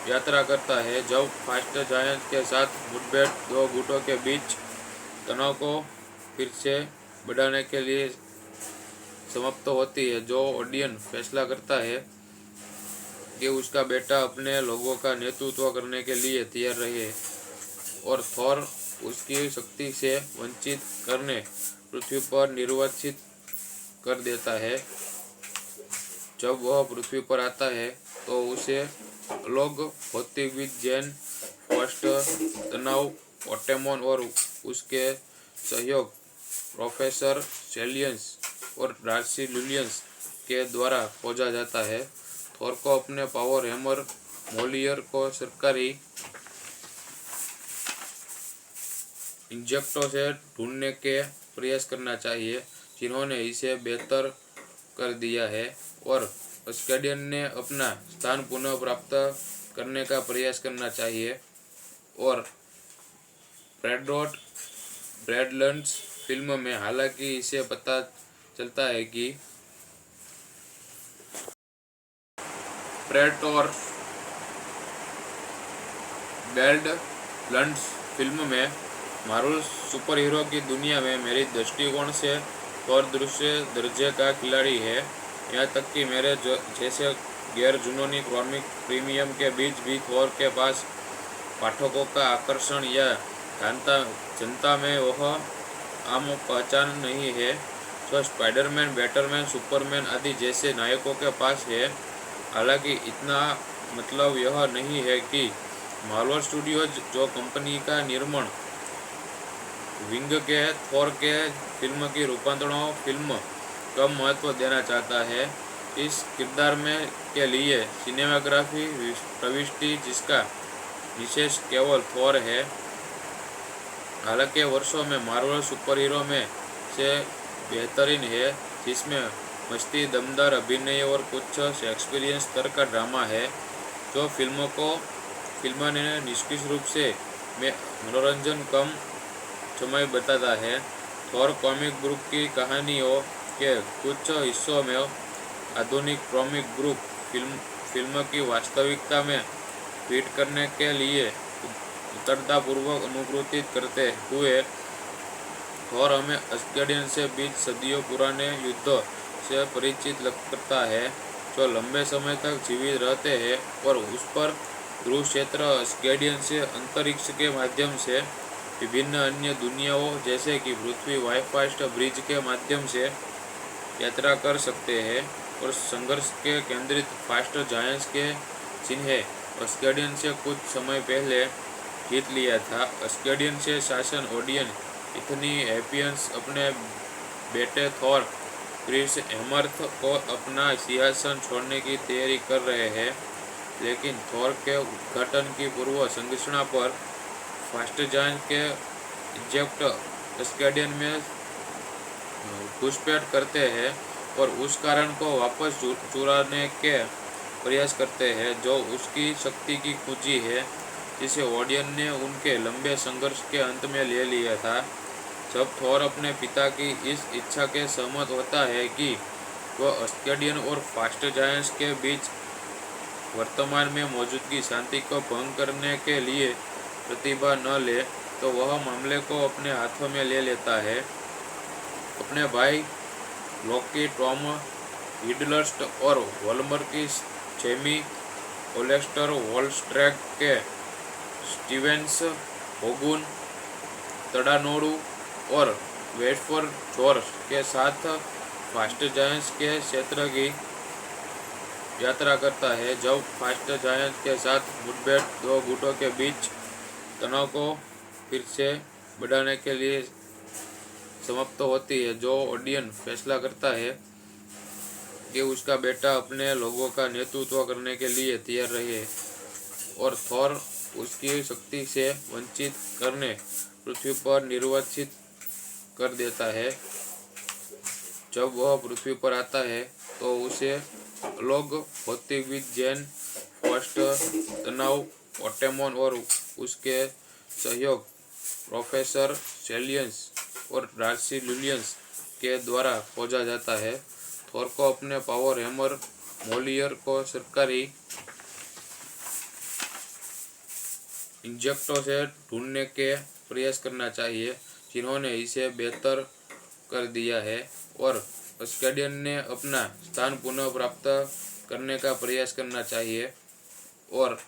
यात्रा करता है। जब फास्ट जायंट्स के साथ मुठभेड़ दो गुटों के बीच तनाव को फिर से बढ़ाने के लिए समाप्त होती है, जो ओडियन फैसला करता है कि उसका बेटा अपने लोगों का नेतृत्व करने के लिए तैयार रहे और थॉर उसकी शक्ति से वंचित करने पृथ्वी पर निर्वासित कर देता है। जब वह पृथ्वी पर आता है तो उसे लोग भौतिकविद जैन फर्स्ट तनाव ओटेमोन और उसके सहयोग प्रोफेसर सेलियंस और डार्सी लुलियंस के द्वारा खोजा जाता है। थॉर को अपने पावर हैमर मोलियर को सरकारी इंजेक्टों से ढूंढने के प्रयास करना चाहिए, जिन्होंने इसे बेहतर कर दिया है, और अस्केडियन ने अपना स्थान पुनः प्राप्त करने का प्रयास करना चाहिए। और ब्रैडलैंड्स फिल्म में हालांकि इसे पता चलता है कि प्रेडेटोर बैडलैंड्स फिल्म में मार्वल सुपर हीरो की दुनिया में मेरी दृष्टिकोण से थॉर दूसरे दर्जे का खिलाड़ी है। यहाँ तक कि मेरे जैसे गैर जुनूनी कॉमिक प्रीमियम के बीच भी थॉर के पास पाठकों का आकर्षण या जनता में वह आम पहचान नहीं है जो स्पाइडरमैन, बैटरमैन, सुपरमैन आदि जैसे नायकों के पास है। हालांकि इतना मतलब यह नहीं है कि मार्वल स्टूडियोज, जो कंपनी का निर्माण विंग के थॉर के फिल्म की रूपांतरणों फिल्म कम महत्व देना चाहता है। इस किरदार में के लिए सिनेमाग्राफी प्रविष्टि जिसका विशेष केवल थॉर है। हालांकि वर्षों में मार्वल सुपर हीरो में से बेहतरीन है, जिसमें मस्ती, दमदार अभिनय और कुछ शेक्सपियरियन स्तर का ड्रामा है, जो फिल्म ने निष्क्रिय रूप से मनोरंजन कम समय बताता है। थॉर कॉमिक बुक की कहानियों के कुछ हिस्सों में आधुनिक कॉमिक बुक फिल्म की वास्तविकता में फिट करने के लिए उतरतापूर्वक अनुकृतित करते हुए थॉर हमें अस्गार्डियन से बीच सदियों पुराने युद्ध से परिचित करता है, जो लंबे समय तक जीवित रहते हैं और उस पर ध्रुव क्षेत्र अस्गार्डियन से अंतरिक्ष के माध्यम से विभिन्न अन्य दुनियाओं जैसे कि पृथ्वी वाईफास्ट ब्रिज के माध्यम से यात्रा कर सकते हैं। और संघर्ष के केंद्रित फास्ट जायंट्स के चिन्ह अस्गार्डियन से कुछ समय पहले जीत लिया था। अस्गार्डियन से शासन ओडियन इतनी हैपियंस अपने बेटे थॉर क्रिस हेमर्थ को अपना सिंहासन छोड़ने की तैयारी कर रहे हैं, लेकिन थॉर के उद्घाटन की पूर्व संरचना पर फास्ट जायंट के इजेक्ट अस्गार्डियन में घुसपैठ करते हैं और उस कारण को वापस चुराने के प्रयास करते हैं, जो उसकी शक्ति की कुंजी है, जिसे ओडियन ने उनके लंबे संघर्ष के अंत में ले लिया था। जब थॉर अपने पिता की इस इच्छा के सहमत होता है कि वह अस्गार्डियन और फास्ट जायंट्स के बीच वर्तमान में मौजूदगी शांति को भंग करने के लिए प्रतिभा न ले, तो वह मामले को अपने हाथों में ले लेता है। अपने भाई लोकी, टॉम हिडलस्ट और वॉल्मर की जेमी ओलेस्टर, वॉलस्ट्रैक के स्टीवेंस, होगुन, तड़ानोडू और वेटफोर्ड जॉर्ज के साथ फास्ट जायंट्स के क्षेत्र की यात्रा करता है। जब फास्ट जायंट्स के साथ मुठभेड़ दो गुटों के बीच तनाव को फिर से बढ़ाने के लिए समाप्त होती है, जो ओडियन फैसला करता है कि उसका बेटा अपने लोगों का नेतृत्व करने के लिए तैयार रहे और थॉर उसकी शक्ति से वंचित करने पृथ्वी पर निर्वासित कर देता है। जब वह पृथ्वी पर आता है तो उसे लोग भौतिक विज्ञान फर्स्ट तनाव ओटेमोन और उसके सहयोग प्रोफेसर सेलियंस और डार्सी लुलियंस के द्वारा खोजा जाता है। थोर को अपने पावर हैमर मोलियर को सरकारी इंजेक्टों से ढूंढने के प्रयास करना चाहिए जिन्होंने इसे बेहतर कर दिया है, और अस्केडियन ने अपना स्थान पुनः प्राप्त करने का प्रयास करना चाहिए। और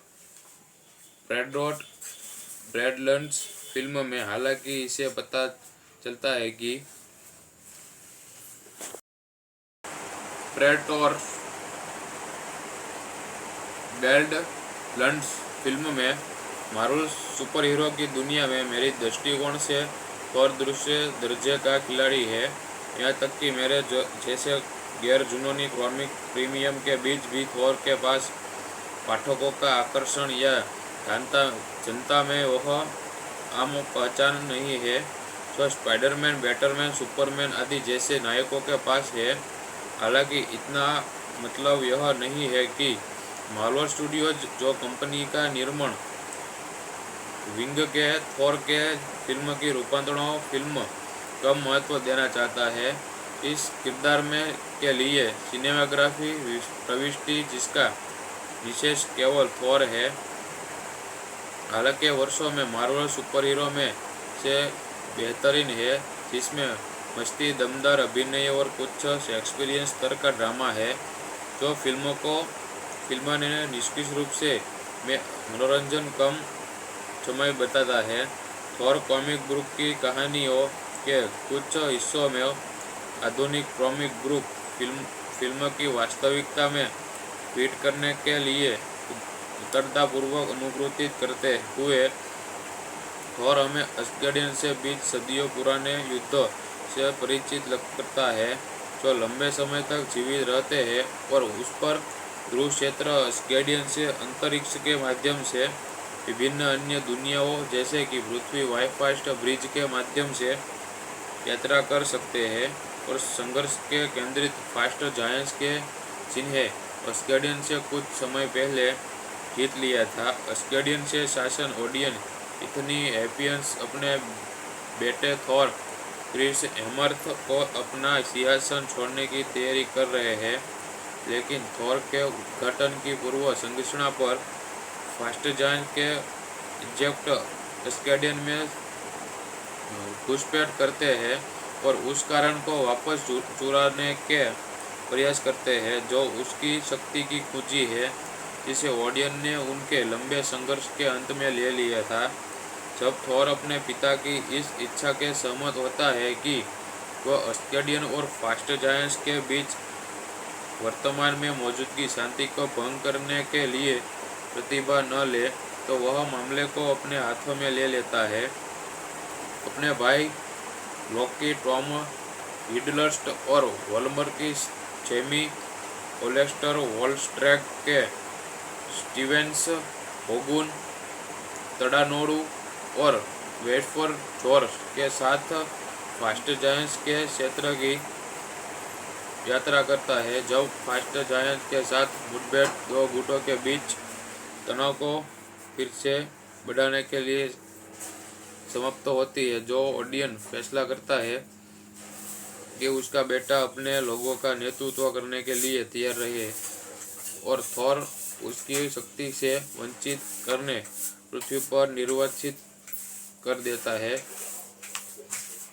ब्रैडोट ब्रैडलैंड्स फिल्म में हालांकि इसे पता चलता है कि प्रेटोर बैडलैंड्स फिल्म में मार्वल सुपर हीरो की दुनिया में मेरी दृष्टिकोण से थोर दूसरे दर्जे का खिलाड़ी है। यहाँ तक कि मेरे जैसे गैर जुनूनी कॉमिक प्रीमियम के बीच भी थोर के पास पाठकों का आकर्षण या जनता में वह आम पहचान नहीं है जो स्पाइडरमैन, बैटरमैन, सुपरमैन आदि जैसे नायकों के पास है। हालांकि इतना मतलब यह नहीं है कि मार्वल स्टूडियोज जो कंपनी का निर्माण विंग के थोर के फिल्म की रूपांतरणों फिल्म कम महत्व देना चाहता है। इस किरदार में के लिए सिनेमाग्राफी प्रविष्टि जिसका विशेष केवल थोर है। हालांकि वर्षों में मार्वल सुपर हीरो में से बेहतरीन है, जिसमें मस्ती, दमदार अभिनय और कुछ शेक्सपियरियन स्तर का ड्रामा है जो फिल्म ने निष्क्रिय रूप से में मनोरंजन कम समय बताता है। थोर कॉमिक ग्रुप की कहानियों के कुछ हिस्सों में आधुनिक कॉमिक ग्रुप फिल्म की वास्तविकता में फिट करने के लिए उतरतापूर्वक अनुकृतित करते हुए थोर हमें अस्गेडियन से बीच सदियों पुराने युद्ध से परिचित करता है जो लंबे समय तक जीवित रहते हैं और उस पर ध्रुव क्षेत्र अस्गेडियन से अंतरिक्ष के माध्यम से विभिन्न अन्य दुनियाओं जैसे कि पृथ्वी वाईफास्ट ब्रिज के माध्यम से यात्रा कर सकते हैं, और संघर्ष के केंद्रित फास्ट जायंट्स के जिन्हें अस्गेडियन से कुछ समय पहले जीत लिया था। अस्गेडियन से शासन ओडियन इतनी एपियंस अपने बेटे थोर क्रिस हेमर्थ को अपना सिंहासन छोड़ने की तैयारी कर रहे हैं, लेकिन थोर के उद्घाटन की पूर्व संरचना पर फास्ट जायंट के इजेक्ट अस्गेडियन में घुसपैठ करते हैं और उस कारण को वापस चुराने के प्रयास करते हैं जो उसकी शक्ति की कुंजी है, जिसे ओडियन ने उनके लंबे संघर्ष के अंत में ले लिया था। जब थोर अपने पिता की इस इच्छा के सहमत होता है कि वह अस्गेडियन और फास्ट जायंट्स के बीच वर्तमान में मौजूदगी शांति को भंग करने के लिए प्रतिभा न ले, तो वह मामले को अपने हाथों में ले लेता है। अपने भाई लोकी, टॉम हिडलस्ट और वॉल्मर की जेमी ओलेस्टर, वॉलस्ट्रैक के स्टीवेंस, होगुन, तड़ानोडू और वेटफोर जॉर्ज के साथ फास्ट जायंट्स के क्षेत्र की यात्रा करता है। जब फास्ट जायंट्स के साथ मुठभेड़ दो गुटों के बीच तनाव को फिर से बढ़ाने के लिए समाप्त होती है, जो ओडियन फैसला करता है कि उसका बेटा अपने लोगों का नेतृत्व करने के लिए तैयार रहे और थोर उसकी शक्ति से वंचित करने पृथ्वी पर निर्वाचित कर देता है।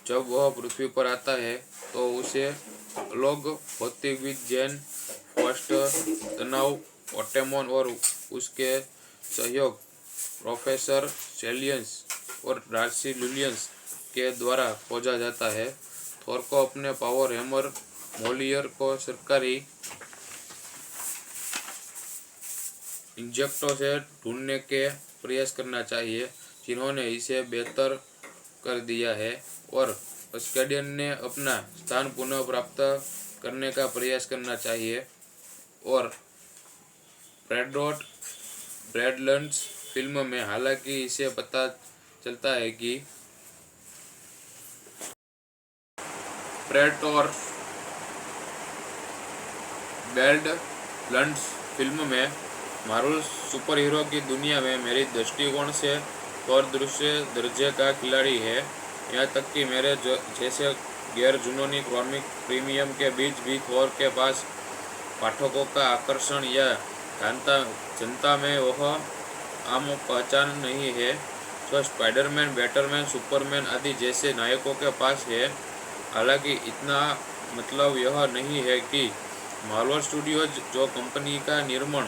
जब वह पृथ्वी पर आता है तो उसे लोग भौतिक विज्ञान फर्स्ट तनाव ओटेमोन और उसके सहयोग प्रोफेसर सेलियंस और डार्सी लुलियंस के द्वारा खोजा जाता है। थोर को अपने पावर हैमर मोलियर को सरकारी इंजेक्टों से ढूंढने के प्रयास करना चाहिए जिन्होंने इसे बेहतर कर दिया है, और अस्केडियन ने अपना स्थान पुनः प्राप्त करने का प्रयास करना चाहिए। और ब्रैडोट ब्रैडलैंड्स फिल्म में हालांकि इसे पता चलता है कि प्रेडेटर बैडलैंड्स फिल्म में मार्वल सुपर हीरो की दुनिया में मेरी दृष्टिकोण से थॉर दूसरे दर्जे का खिलाड़ी है। यहाँ तक कि मेरे जैसे गैर जुनूनी कॉमिक प्रीमियम के बीच भी थॉर के पास पाठकों का आकर्षण या जनता में वह आम पहचान नहीं है जो स्पाइडरमैन, बैटरमैन, सुपरमैन आदि जैसे नायकों के पास है। हालांकि इतना मतलब यह नहीं है कि मार्वल स्टूडियोज जो कंपनी का निर्माण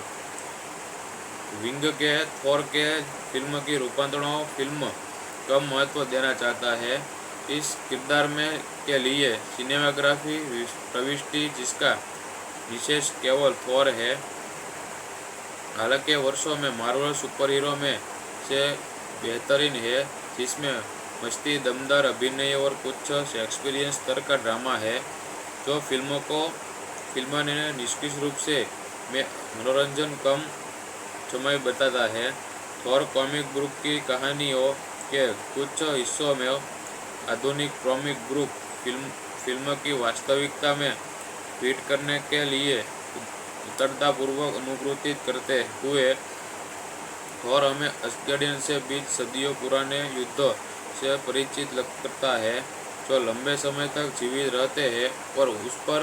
विंग के थॉर के फिल्म की रूपांतरणों फिल्म कम महत्व देना चाहता है। इस किरदार में के लिए सिनेमाग्राफी प्रविष्टि जिसका विशेष केवल थॉर है। हालांकि वर्षों में मार्वल सुपर हीरो में से बेहतरीन है, जिसमें मस्ती, दमदार अभिनय और कुछ शेक्सपियरियन स्तर का ड्रामा है जो फिल्म ने निष्क्रिय रूप से मनोरंजन कम समय बताता है। थॉर कॉमिक बुक की कहानियों के कुछ हिस्सों में आधुनिक कॉमिक बुक फिल्म की वास्तविकता में फिट करने के लिए उतरतापूर्वक अनुकृतित करते हुए थॉर हमें अस्गार्डियन से बीच सदियों पुराने युद्ध से परिचित करता है जो लंबे समय तक जीवित रहते हैं और उस पर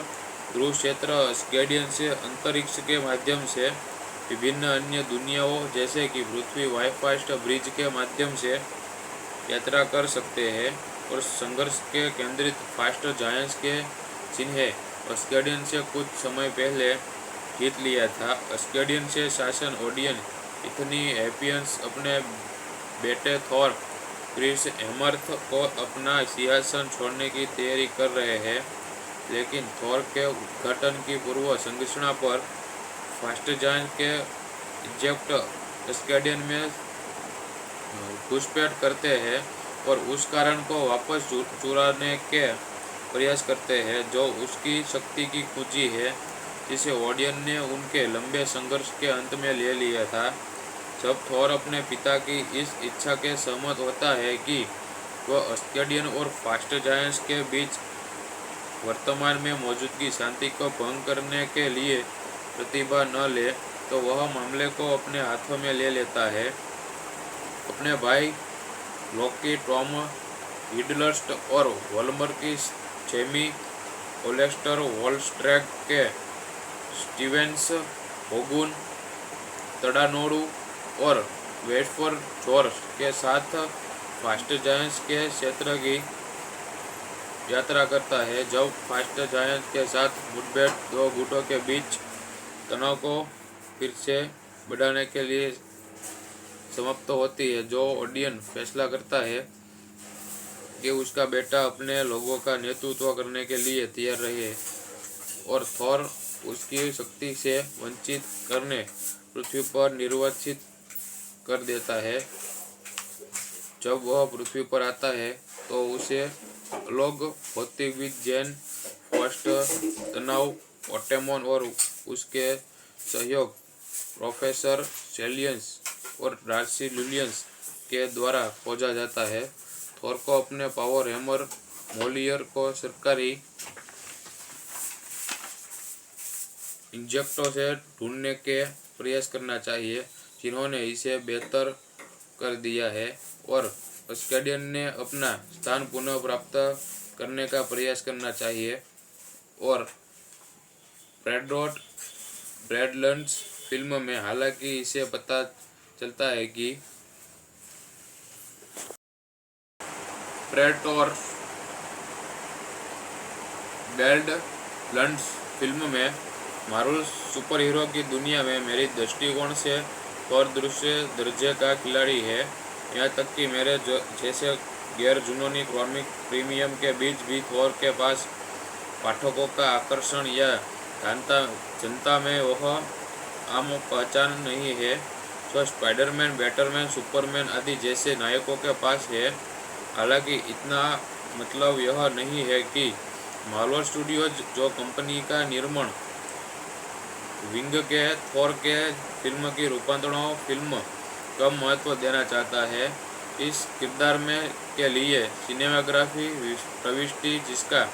ध्रुव क्षेत्र अस्गार्डियन से अंतरिक्ष के माध्यम से विभिन्न अन्य दुनियाओं जैसे कि पृथ्वी वाईफास्ट ब्रिज के माध्यम से यात्रा कर सकते हैं और संघर्ष के केंद्रित फास्ट जायंट्स के चिन्ह अस्गार्डियन से कुछ समय पहले जीत लिया था। अस्गार्डियन से शासन ओडियन इतनी हैपियंस अपने बेटे थॉर क्रिस हेमर्थ को अपना सिंहासन छोड़ने की तैयारी कर रहे हैं, लेकिन थॉर के उद्घाटन की पूर्व संरचना पर फास्ट जायंट के इजेक्ट अस्गार्डियन में घुसपैठ करते हैं और उस कारण को वापस चुराने के प्रयास करते हैं जो उसकी शक्ति की कुंजी है, जिसे ओडियन ने उनके लंबे संघर्ष के अंत में ले लिया था। जब थॉर अपने पिता की इस इच्छा के सहमत होता है कि वह अस्गार्डियन और फास्ट जायंट्स के बीच वर्तमान में मौजूदगी शांति को भंग करने के लिए प्रतिभा न ले, तो वह मामले को अपने हाथों में ले लेता है। अपने भाई लोकी, टॉम हिडलस्ट और वॉल्मर की जेमी ओलेस्टर, वॉलस्ट्रैक के स्टीवेंस, होगुन, तड़ानोडू और वेटफोर जॉर्ज के साथ फास्ट जायंट्स के क्षेत्र की यात्रा करता है। जब फास्ट जायंट्स के साथ मुठभेड़ दो गुटों के बीच तनाव को फिर से बढ़ाने के लिए समाप्त होती है, जो ओडियन फैसला करता है कि उसका बेटा अपने लोगों का नेतृत्व करने के लिए तैयार रहे और थॉर उसकी शक्ति से वंचित करने पृथ्वी पर निर्वासित कर देता है। जब वह पृथ्वी पर आता है तो उसे लोग भौतिकविद जैन फर्स्ट तनाव ओटेमोन और उसके सहयोग प्रोफेसर सेलियंस और डार्सी लुलियंस के द्वारा खोजा जाता है। थॉर को अपने पावर हैमर मोलियर को सरकारी इंजेक्टों से ढूंढने के प्रयास करना चाहिए, जिन्होंने इसे बेहतर कर दिया है, और अस्गार्डियन ने अपना स्थान पुनः प्राप्त करने का प्रयास करना चाहिए। और बैडलैंड्स फिल्म में हालांकि इसे पता चलता है कि प्रेडेटर बैडलैंड्स फिल्म में मार्वल सुपर हीरो की दुनिया में मेरी दृष्टिकोण से थॉर दूसरे दर्जे का खिलाड़ी है। यहाँ तक कि मेरे जैसे गैर जुनूनी कॉमिक प्रीमियम के बीच भी थॉर के पास पाठकों का आकर्षण या जनता में वह आम पहचान नहीं है जो स्पाइडरमैन, बैटरमैन, सुपरमैन आदि जैसे नायकों के पास है। हालांकि इतना मतलब यह नहीं है कि मार्वल स्टूडियोज जो कंपनी का निर्माण विंग के थॉर के फिल्म की रूपांतरणों फिल्म कम महत्व देना चाहता है। इस किरदार में के लिए सिनेमाग्राफी प्रविष्टि जिसका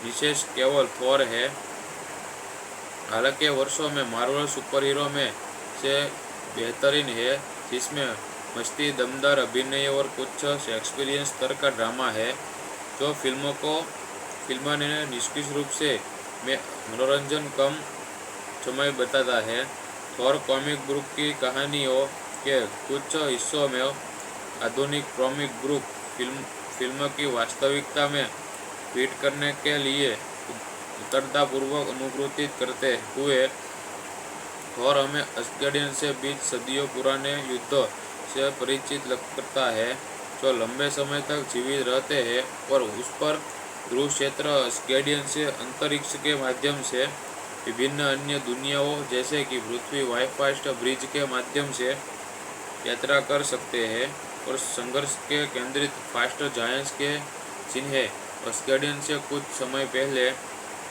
विशेष केवल थॉर है। हालांकि वर्षों में मार्वल सुपर हीरो में से बेहतरीन है, जिसमें मस्ती, दमदार अभिनय और कुछ शेक्सपियरियन स्तर का ड्रामा है, जो फिल्म ने निष्क्रिय रूप से में मनोरंजन कम समय बताता है। थॉर कॉमिक बुक की कहानियों के कुछ हिस्सों में आधुनिक कॉमिक बुक फिल्म की वास्तविकता में फिट करने के लिए उतरतापूर्वक अनुकृति करते हुए थॉर हमें अस्गार्डियन से बीच सदियों पुराने युद्ध से परिचित करता है, जो लंबे समय तक जीवित रहते हैं और उस पर ध्रुव क्षेत्र अस्गार्डियन से अंतरिक्ष के माध्यम से विभिन्न अन्य दुनियाओं जैसे कि पृथ्वी वाईफास्ट ब्रिज के माध्यम से यात्रा कर सकते हैं, और संघर्ष के केंद्रित फास्ट जायंट्स के जिन्हें अस्गार्डियन से कुछ समय पहले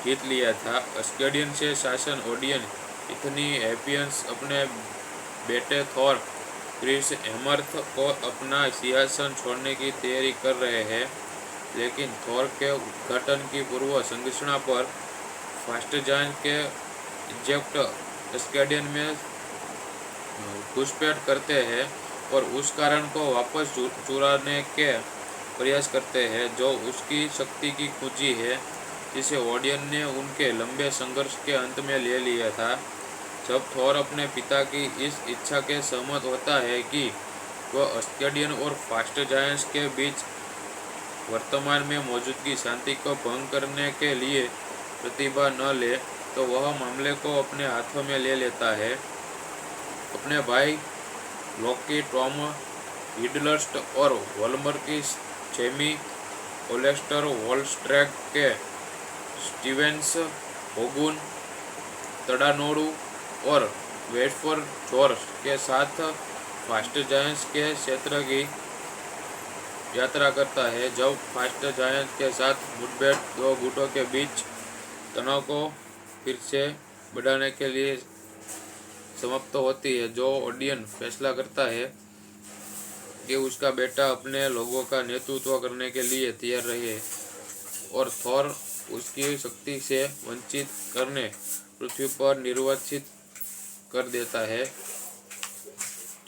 जीत लिया था। अस्गार्डियन से शासन ओडियन इतनी हैपियंस अपने बेटे थॉर क्रिस हेमर्थ को अपना सिंहासन छोड़ने की तैयारी कर रहे हैं, लेकिन थॉर के उद्घाटन की पूर्व संरचना पर फास्ट जायंट के इजेक्ट अस्गार्डियन में घुसपैठ करते हैं और उस कारण को वापस चुराने के प्रयास करते हैं, जो उसकी शक्ति की कुंजी है, जिसे ओडियन ने उनके लंबे संघर्ष के अंत में ले लिया था। जब थॉर अपने पिता की इस इच्छा के सहमत होता है कि वह अस्गार्डियन और फास्ट जायंट्स के बीच वर्तमान में मौजूदगी शांति को भंग करने के लिए प्रतिभा न ले, तो वह मामले को अपने हाथों में ले लेता है। अपने भाई लोकी, टॉम हिडलस्ट और वॉल्मर की जेमी ओलेस्टर, वॉलस्ट्रैक के स्टीवेंस, होगुन, तड़ानोडू और वेटफोर जॉर्ज के साथ फास्ट जायंट्स के क्षेत्र की यात्रा करता है। जब फास्ट जायंट्स के साथ मुठभेड़ दो गुटों के बीच तनाव को फिर से बढ़ाने के लिए समाप्त होती है, जो ओडियन फैसला करता है कि उसका बेटा अपने लोगों का नेतृत्व करने के लिए तैयार रहे और थॉर उसकी शक्ति से वंचित करने पृथ्वी पर निर्वासित कर देता है।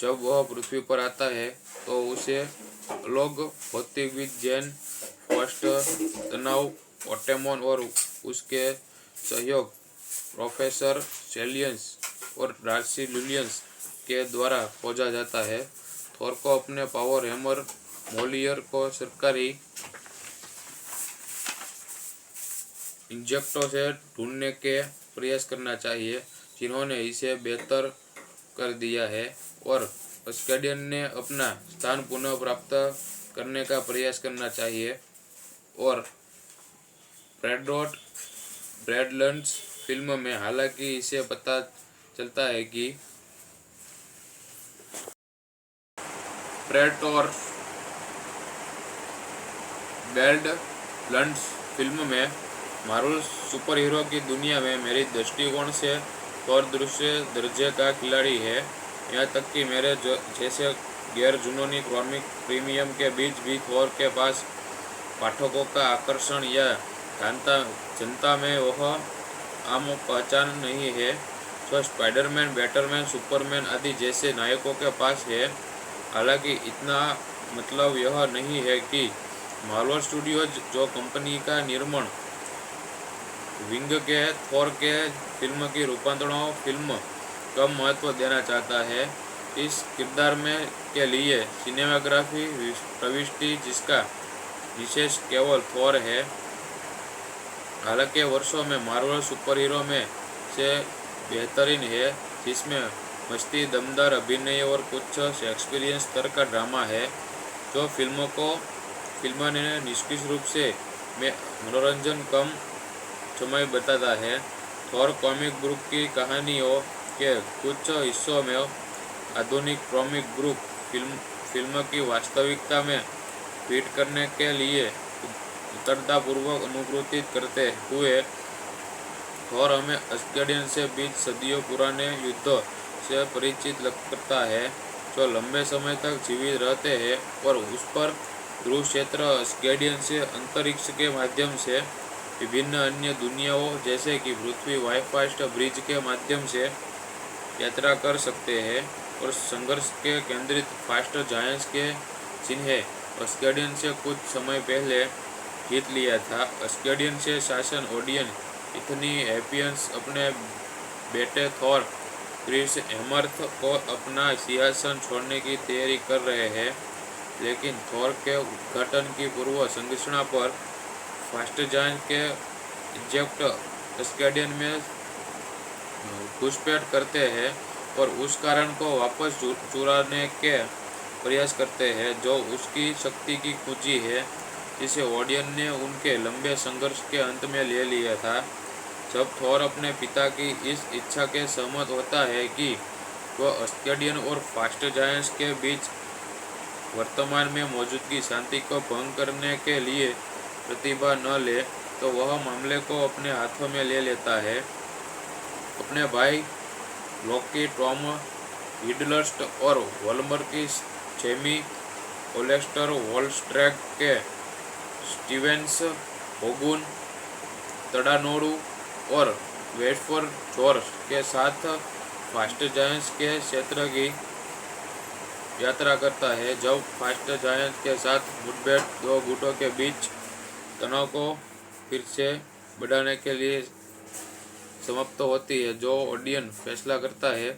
जब वह पृथ्वी पर आता है तो उसे लोग भौतिकविद जैन फर्स्ट तनाव ओटेमोन और उसके सहयोग प्रोफेसर सेलियंस और डार्सी लुलियंस के द्वारा खोजा जाता है। थॉर को अपने पावर हैमर मोलियर को सरकारी इंजेक्टों से ढूंढने के प्रयास करना चाहिए, जिन्होंने इसे बेहतर कर दिया है, और अस्गार्डियन ने अपना स्थान पुनः प्राप्त करने का प्रयास करना चाहिए। और ब्रैडलैंड्स फिल्म में हालांकि इसे पता चलता है कि प्रेटोर बैडलैंड्स फिल्म में मार्वल सुपर हीरो की दुनिया में मेरी दृष्टिकोण से थॉर दूसरे दर्जे का खिलाड़ी है। यहाँ तक कि मेरे जैसे गैर जुनूनी कॉमिक प्रीमियम के बीच भी थॉर के पास पाठकों का आकर्षण या जनता में वह आम पहचान नहीं है जो स्पाइडरमैन, बैटरमैन, सुपरमैन आदि जैसे नायकों के पास है। हालांकि इतना मतलब यह नहीं है कि मार्वल स्टूडियोज, जो कंपनी का निर्माण विंग के थॉर के फिल्म की रूपांतरणों फिल्म कम महत्व देना चाहता है। इस किरदार में के लिए सिनेमाग्राफी प्रविष्टि जिसका विशेष केवल थॉर है। हालांकि वर्षों में मार्वल सुपर हीरो में से बेहतरीन है, जिसमें मस्ती, दमदार अभिनय और कुछ शेक्सपियरियन स्तर का ड्रामा है, जो फिल्म ने निष्क्रिय रूप से में मनोरंजन कम समय बताता है। थॉर कॉमिक बुक की कहानियों के कुछ हिस्सों में आधुनिक कॉमिक बुक फिल्म की वास्तविकता में फिट करने के लिए उतरतापूर्वक अनुकृति करते हुए थॉर हमें अस्गार्डियन से बीच सदियों पुराने युद्ध से परिचित करता है, जो लंबे समय तक जीवित रहते हैं और उस पर ध्रुव क्षेत्र अस्गार्डियन से अंतरिक्ष के माध्यम से विभिन्न अन्य दुनियाओं जैसे कि पृथ्वी वाईफास्ट ब्रिज के माध्यम से यात्रा कर सकते हैं और संघर्ष के केंद्रित फास्ट जायंट्स के चिन्ह अस्केडियन से कुछ समय पहले जीत लिया था। अस्केडियन से शासन ओडियन इतनी एपियंस अपने बेटे थॉर क्रिस हेमर्थ को अपना सिंहासन छोड़ने की तैयारी कर रहे हैं, लेकिन थॉर के उद्घाटन की पूर्व संरचना पर फास्ट जायंट के इजेक्ट अस्केडियन में घुसपैठ करते हैं और उस कारण को वापस चुराने के प्रयास करते हैं जो उसकी शक्ति की कुंजी है, जिसे ओडियन ने उनके लंबे संघर्ष के अंत में ले लिया था। जब थॉर अपने पिता की इस इच्छा के सहमत होता है कि वह अस्केडियन और फास्ट जायंट्स के बीच वर्तमान में मौजूदगी शांति को भंग करने के लिए प्रतिभा न ले, तो वह मामले को अपने हाथों में ले लेता है। अपने भाई लोकी, टॉम हिडलस्ट और वॉल्मर की जेमी ओलेस्टर, वॉलस्ट्रैक के स्टीवेंस, होगुन, तड़ानोडू और वेटफोर्ड जॉर्ज के साथ फास्ट जायंट्स के क्षेत्र की यात्रा करता है। जब फास्ट जायंट्स के साथ मुठभेड़ दो गुटों के बीच तनाव को फिर से बढ़ाने के लिए समाप्त होती है, जो ओडियन फैसला करता है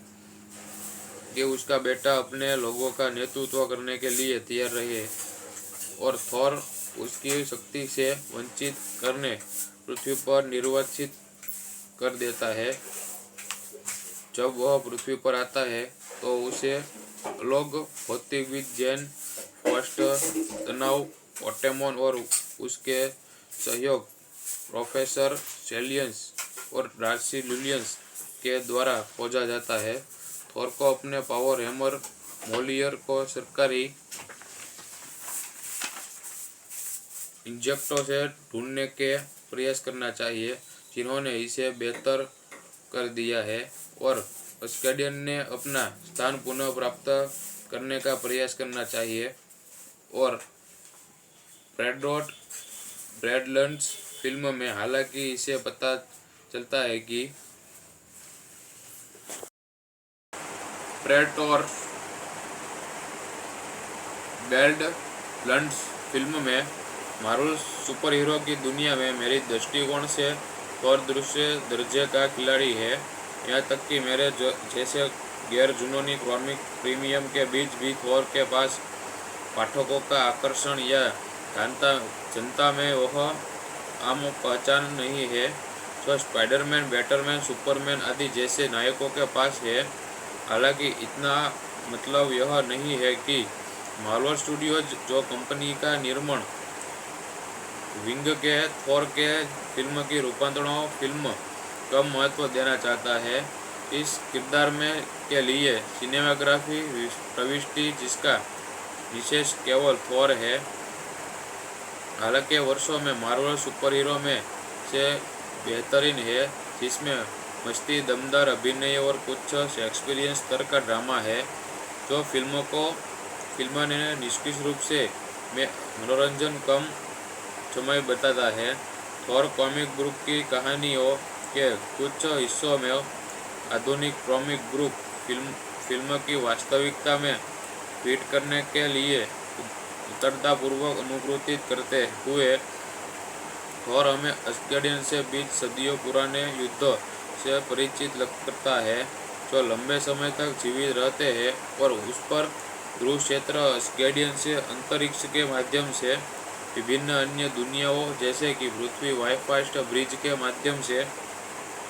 कि उसका बेटा अपने लोगों का नेतृत्व करने के लिए तैयार रहे और थॉर उसकी शक्ति से वंचित करने पृथ्वी पर निर्वासित कर देता है। जब वह पृथ्वी पर आता है तो उसे लोग भौतिकविद जैन फर्स्ट तनाव ओटेमोन और उसके सहयोग प्रोफेसर सेलियंस और डार्सी लुलियंस के द्वारा खोजा जाता है। थॉर को अपने पावर हैमर मोलियर को सरकारी इंजेक्टों से ढूंढने के प्रयास करना चाहिए, जिन्होंने इसे बेहतर कर दिया है, और अस्केडियन ने अपना स्थान पुनः प्राप्त करने का प्रयास करना चाहिए। और ब्रैडलैंड्स फिल्म में हालांकि इसे पता चलता है कि प्रेडेटोर बैडलैंड्स फिल्म में मार्वल सुपर हीरो की दुनिया में मेरी दृष्टिकोण से थॉर दूसरे दर्जे का खिलाड़ी है। यहाँ तक कि मेरे जैसे गैर जुनूनी कॉमिक प्रीमियम के बीच भी थॉर के पास पाठकों का आकर्षण या जनता में वह आम पहचान नहीं है जो स्पाइडरमैन, बैटरमैन, सुपरमैन आदि जैसे नायकों के पास है। हालांकि इतना मतलब यह नहीं है कि मार्वल स्टूडियोज, जो कंपनी का निर्माण विंग के थॉर के फिल्म की रूपांतरणों फिल्म कम महत्व देना चाहता है। इस किरदार में के लिए सिनेमाग्राफी प्रविष्टि जिसका विशेष केवल थॉर है। हालांकि वर्षों में मार्वल सुपर हीरो में से बेहतरीन है, जिसमें मस्ती, दमदार अभिनय और कुछ शेक्सपियरियन स्तर का ड्रामा है, जो फिल्म ने निष्क्रिय रूप से मनोरंजन कम समय बताता है। थॉर कॉमिक बुक की कहानियों के कुछ हिस्सों में आधुनिक कॉमिक बुक फिल्म की वास्तविकता में फिट करने के लिए उतरतापूर्वक अनुकृतित करते हुए थॉर हमें अस्केडियन से बीच सदियों पुराने युद्ध से परिचित करता है, जो लंबे समय तक जीवित रहते हैं और उस पर ध्रुव क्षेत्र अस्केडियन से अंतरिक्ष के माध्यम से विभिन्न अन्य दुनियाओं जैसे कि पृथ्वी वाईफास्ट ब्रिज के माध्यम से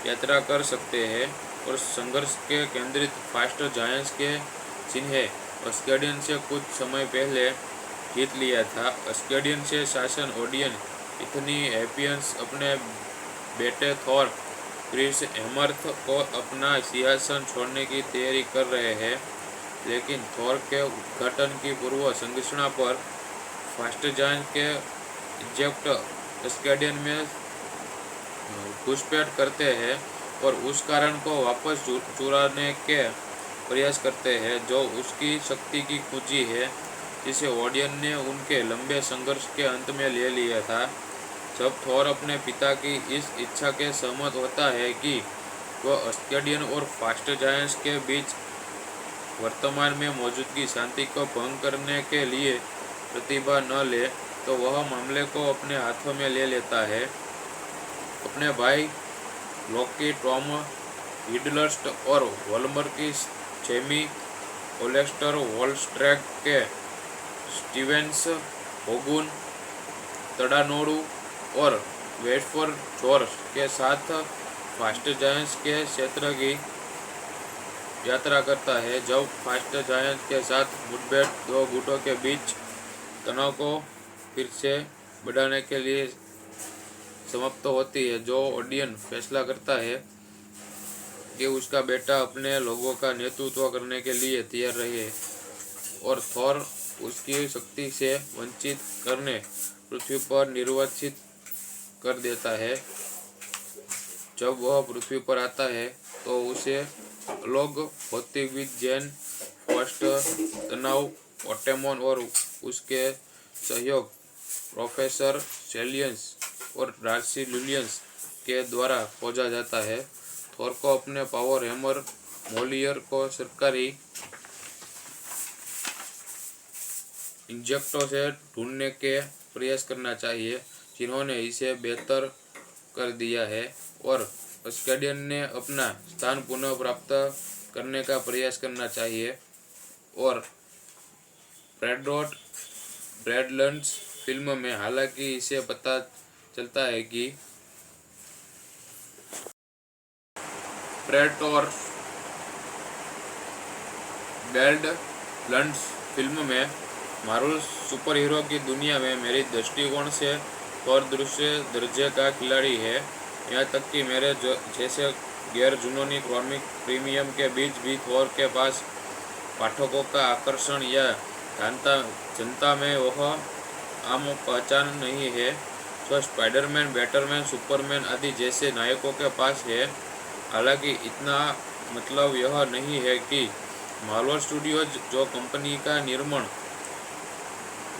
यात्रा कर सकते हैं और संघर्ष के केंद्रित फास्ट जायंट्स के चिन्ह अस्केडियन से कुछ समय पहले जीत लिया था। अस्केडियन से शासन ओडियन इतनी एपियंस अपने बेटे थॉर क्रिस हेमर्थ को अपना सिंहासन छोड़ने की तैयारी कर रहे हैं, लेकिन थॉर के उद्घाटन की पूर्व संरचना पर फास्ट जायंट के इजेक्ट अस्केडियन में घुसपैठ करते हैं और उस कारण को वापस चुराने के प्रयास करते हैं जो उसकी शक्ति की कुंजी है, जिसे ओडियन ने उनके लंबे संघर्ष के अंत में ले लिया था। जब थोर अपने पिता की इस इच्छा के सहमत होता है कि वह अस्केडियन और फास्ट जायंट्स के बीच वर्तमान में मौजूदगी शांति को भंग करने के लिए प्रतिभा न ले, तो वह मामले को अपने हाथों में ले लेता है। अपने भाई लोकी, टॉम हिडलस्ट और वॉल्मर की जेमी ओलेस्टर, वॉलस्ट्रैग के स्टीवेंस, होगुन, तड़ानोडू और वेटफोर्ड जॉर्ज के साथ फास्ट जायंट्स के क्षेत्र की यात्रा करता है। जब फास्ट जायंट्स के साथ मुठभेड़ दो गुटों के बीच तनाव को फिर से बढ़ाने के लिए समाप्त होती है, जो ओडियन फैसला करता है कि उसका बेटा अपने लोगों का नेतृत्व करने के लिए तैयार रहे और थोर उसकी शक्ति से वंचित करने पृथ्वी पर निर्वासित कर देता है। जब वह पृथ्वी पर आता है तो उसे लोग भौतिकविद जैन फर्स्ट तनाव ओटेमोन और उसके सहयोग प्रोफेसर सेलियंस और डार्सी लुलियंस के द्वारा खोजा जाता है। थोर को अपने पावर हैमर मोलियर को सरकारी इंजेक्टों से ढूंढने के प्रयास करना चाहिए, जिन्होंने इसे बेहतर कर दिया है, और अस्केडियन ने अपना स्थान पुनः प्राप्त करने का प्रयास करना चाहिए। और ब्रैडलैंड्स फिल्म में हालांकि इसे पता चलता है कि प्रेटोर बैडलैंड्स फिल्म में मार्वल सुपर हीरो की दुनिया में मेरी दृष्टिकोण से थोर दूसरे दर्जे का खिलाड़ी है। यहाँ तक कि मेरे जैसे गैर जुनूनी कॉमिक प्रीमियम के बीच भी थोर के पास पाठकों का आकर्षण या जनता में वह आम पहचान नहीं है जो स्पाइडरमैन, बैटरमैन, सुपरमैन आदि जैसे नायकों के पास है। हालांकि इतना मतलब यह नहीं है कि मार्वल स्टूडियोज, जो कंपनी का निर्माण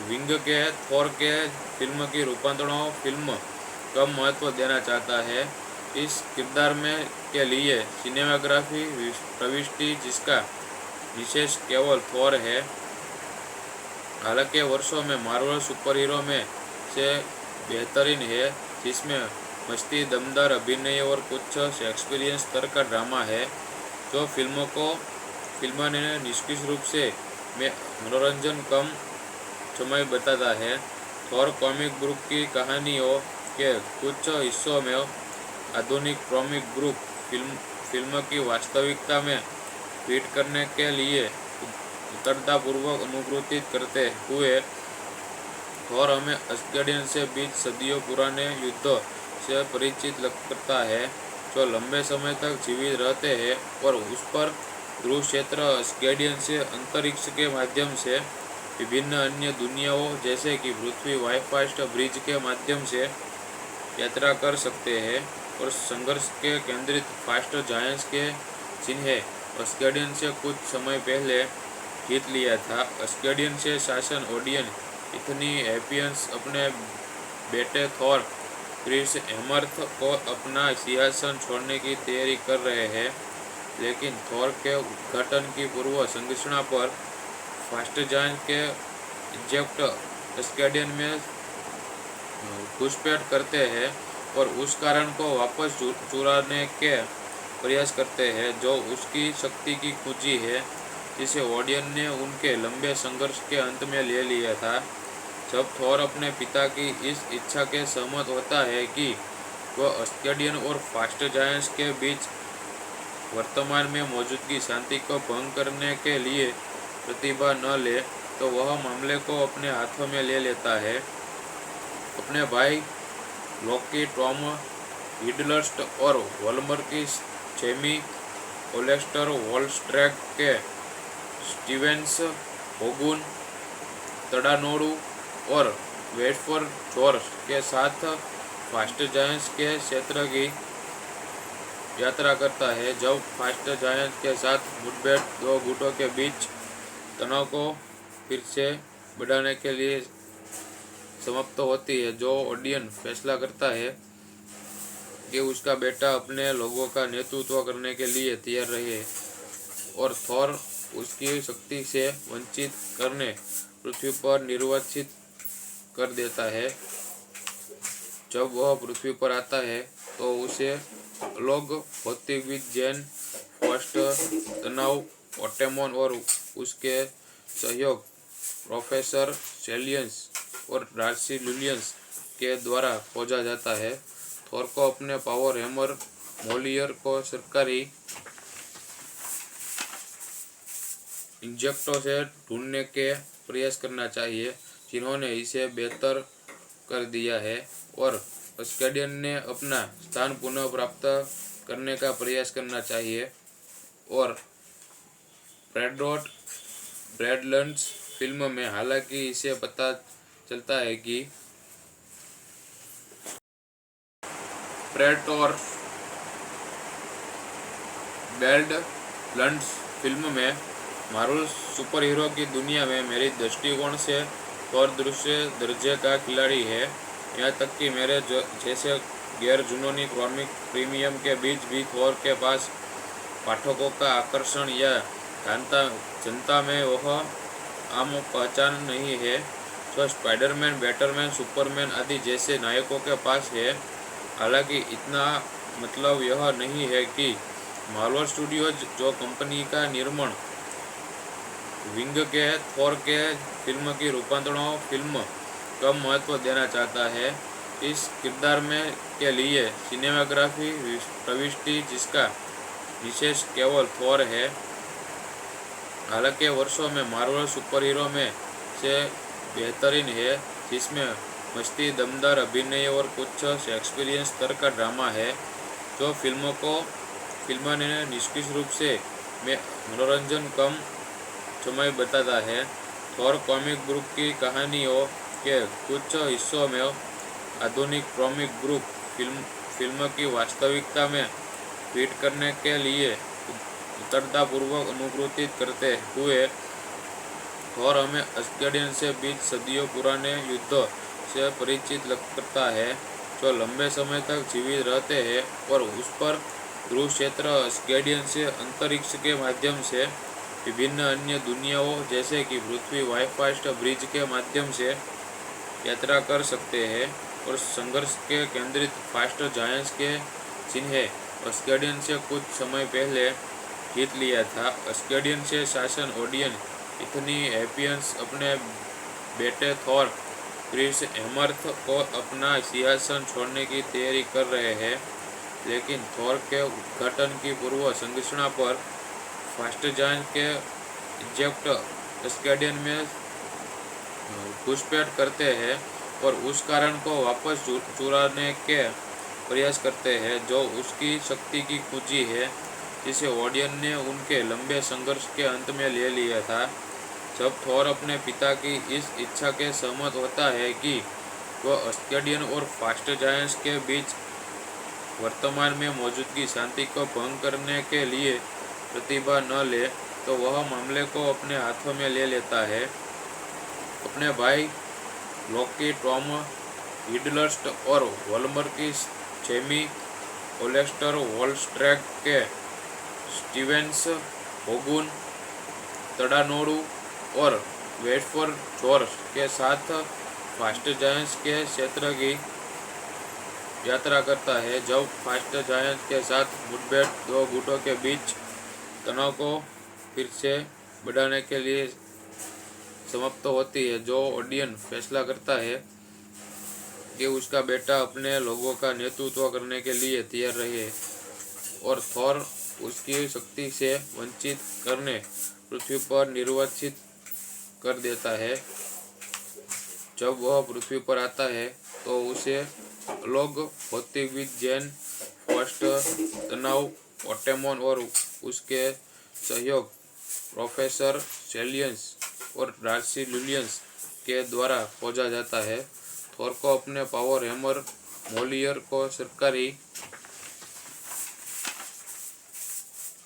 विंग के थोर के फिल्म की रूपांतरणों फिल्म कम महत्व देना चाहता है। इस किरदार में के लिए सिनेमाग्राफी प्रविष्टि जिसका विशेष केवल थोर है। हालांकि वर्षों में मार्वल सुपर हीरो में से बेहतरीन है, जिसमें मस्ती, दमदार अभिनय और कुछ शेक्सपियरियन स्तर का ड्रामा है, जो फिल्म ने निष्क्रिय रूप से में मनोरंजन कम समय बताता है। थोर कॉमिक ग्रुप की कहानियों के कुछ हिस्सों में आधुनिक कॉमिक ग्रुप फिल्म की वास्तविकता में फिट करने के लिए उतरतापूर्वक अनुकृतित करते हुए थोर हमें अस्केडियन से बीच सदियों पुराने युद्ध से परिचित करता है, जो लंबे समय तक जीवित रहते हैं और उस पर ध्रुव क्षेत्र अस्केडियन से अंतरिक्ष के माध्यम से विभिन्न अन्य दुनियाओं जैसे कि पृथ्वी वाईफास्ट ब्रिज के माध्यम से यात्रा कर सकते हैं। और संघर्ष के केंद्रित फास्ट जायंट्स के जिन्हें अस्केडियन से कुछ समय पहले जीत लिया था। अस्केडियन से शासन ओडियन इतनी एपियंस अपने बेटे थोर क्रिस हेमर्थ को अपना सिंहासन छोड़ने की तैयारी कर रहे हैं, लेकिन थोर के उद्घाटन की पूर्व संरचना पर फास्ट जायंट के इजेक्ट अस्केडियन में घुसपैठ करते हैं और उस कारण को वापस चुराने के प्रयास करते हैं, जो उसकी शक्ति की कुंजी है, जिसे ओडियन ने उनके लंबे संघर्ष के अंत में ले लिया था। जब थोर अपने पिता की इस इच्छा के सहमत होता है कि वह अस्केडियन और फास्ट जायंट्स के बीच वर्तमान में मौजूदगी शांति को भंग करने के लिए प्रतिभा न ले, तो वह मामले को अपने हाथों में ले लेता है। अपने भाई लोकी, टॉम हिडलस्ट और वॉल्मर की जेमी ओलेस्टर, वॉलस्ट्रैग के स्टीवेंस, होगुन, तड़ानोडू और वेटफोर्ड जॉर्ज के साथ फास्ट जायंट्स के क्षेत्र की यात्रा करता है। जब फास्ट जायंट्स के साथ मुठभेड़ दो गुटों के बीच तनाव को फिर से बढ़ाने के लिए समाप्त होती है, जो ओडियन फैसला करता है कि उसका बेटा अपने लोगों का नेतृत्व करने के लिए तैयार रहे और थॉर उसकी शक्ति से वंचित करने पृथ्वी पर निर्वासित कर देता है। जब वह पृथ्वी पर आता है तो उसे लोग भौतिक जैन फर्स्ट तनाव ओटेमोन और उसके सहयोग प्रोफेसर सेलियंस और डार्सी लुलियंस के द्वारा खोजा जाता है। थॉर को अपने पावर हैमर मोलियर को सरकारी इंजेक्टों से ढूंढने के प्रयास करना चाहिए, जिन्होंने इसे बेहतर कर दिया है, और अस्केडियन ने अपना स्थान पुनः प्राप्त करने का प्रयास करना चाहिए। और ब्रैडलैंड्स फिल्म में हालांकि इसे पता चलता है कि प्रेडेटर बैडलैंड्स फिल्म में मार्वल सुपर हीरो की दुनिया में मेरी दृष्टिकोण से थॉर दूसरे दर्जे का खिलाड़ी है। यहाँ तक कि मेरे जैसे गैर जुनूनी कॉमिक प्रीमियम के बीच भी थॉर के पास पाठकों का आकर्षण या जनता में वह आम पहचान नहीं है जो स्पाइडरमैन, बैटरमैन, सुपरमैन आदि जैसे नायकों के पास है। हालांकि इतना मतलब यह नहीं है कि मार्वल स्टूडियोज, जो कंपनी का निर्माण विंग के थॉर के फिल्म की रूपांतरणों फिल्म कम महत्व देना चाहता है। इस किरदार में के लिए सिनेमाग्राफी प्रविष्टि जिसका विशेष केवल थॉर है। हालांकि वर्षों में मार्वल सुपर हीरो में से बेहतरीन है, जिसमें मस्ती, दमदार अभिनय और कुछ शेक्सपियरियन स्तर का ड्रामा है, जो फिल्म ने निष्क्रिय रूप से मनोरंजन कम समय बताता है। थॉर कॉमिक बुक की कहानियों के कुछ हिस्सों में आधुनिक कॉमिक बुक फिल्म की वास्तविकता में फिट करने के लिए उतरतापूर्वक अनुकृतित करते हुए थॉर हमें अस्गेडियन से बीच सदियों पुराने युद्ध से परिचित करता है, जो लंबे समय तक जीवित रहते हैं और उस पर ध्रुव क्षेत्र अस्गेडियन से अंतरिक्ष के माध्यम से विभिन्न अन्य दुनियाओं जैसे कि पृथ्वी वाईफास्ट ब्रिज के माध्यम से यात्रा कर सकते हैं, और संघर्ष के केंद्रित फास्ट जायंट्स के चिन्ह अस्गेडियन से कुछ समय पहले जीत लिया था। अस्गेडियन से शासन ओडियन इतनी हैपियंस अपने बेटे थॉर क्रिस हेमर्थ को अपना सिंहासन छोड़ने की तैयारी कर रहे हैं, लेकिन थॉर के उद्घाटन की पूर्व संरचना पर फास्ट जायंट के इजेक्ट अस्गेडियन में घुसपैठ करते हैं और उस कारण को वापस चुराने के प्रयास करते हैं, जो उसकी शक्ति की कुंजी है, जिसे ओडियन ने उनके लंबे संघर्ष के अंत में ले लिया था। जब थॉर अपने पिता की इस इच्छा के सहमत होता है कि वह अस्गेडियन और फास्ट जायंट्स के बीच वर्तमान में मौजूदगी शांति को भंग करने के लिए प्रतिभा न ले, तो वह मामले को अपने हाथों में ले लेता है। अपने भाई लोकी, टॉम हिडलस्ट और वॉल्मर की जेमी ओलेस्टर, वॉलस्ट्रैक के स्टीवेंस, होगुन, तड़ानोडू और वेटफोर जॉर्ज के साथ फास्ट जायंट्स के क्षेत्र की यात्रा करता है। जब फास्ट जायंट्स के साथ मुठभेड़ दो गुटों के बीच तनाव को फिर से बढ़ाने के लिए समाप्त होती है, जो ओडियन फैसला करता है कि उसका बेटा अपने लोगों का नेतृत्व करने के लिए तैयार रहे और थॉर उसकी शक्ति से वंचित करने पृथ्वी पर निर्वासित कर देता है। जब वह पृथ्वी पर आता है तो उसे लोग भौतिकविद जैन फर्स्ट तनाव ओटेमोन और उसके सहयोग प्रोफेसर सेलियंस और डार्सी लुलियंस के द्वारा खोजा जाता है। थॉर को अपने पावर हैमर मोलियर को सरकारी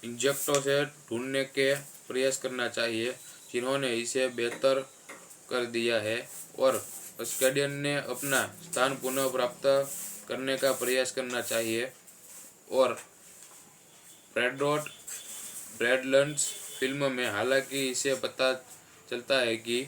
इंजेक्टों से ढूंढने के प्रयास करना चाहिए, जिन्होंने इसे बेहतर कर दिया है, और अस्काडियन ने अपना स्थान पुनः प्राप्त करने का प्रयास करना चाहिए। और ब्रैडलैंड्स फिल्म में हालांकि इसे पता चलता है कि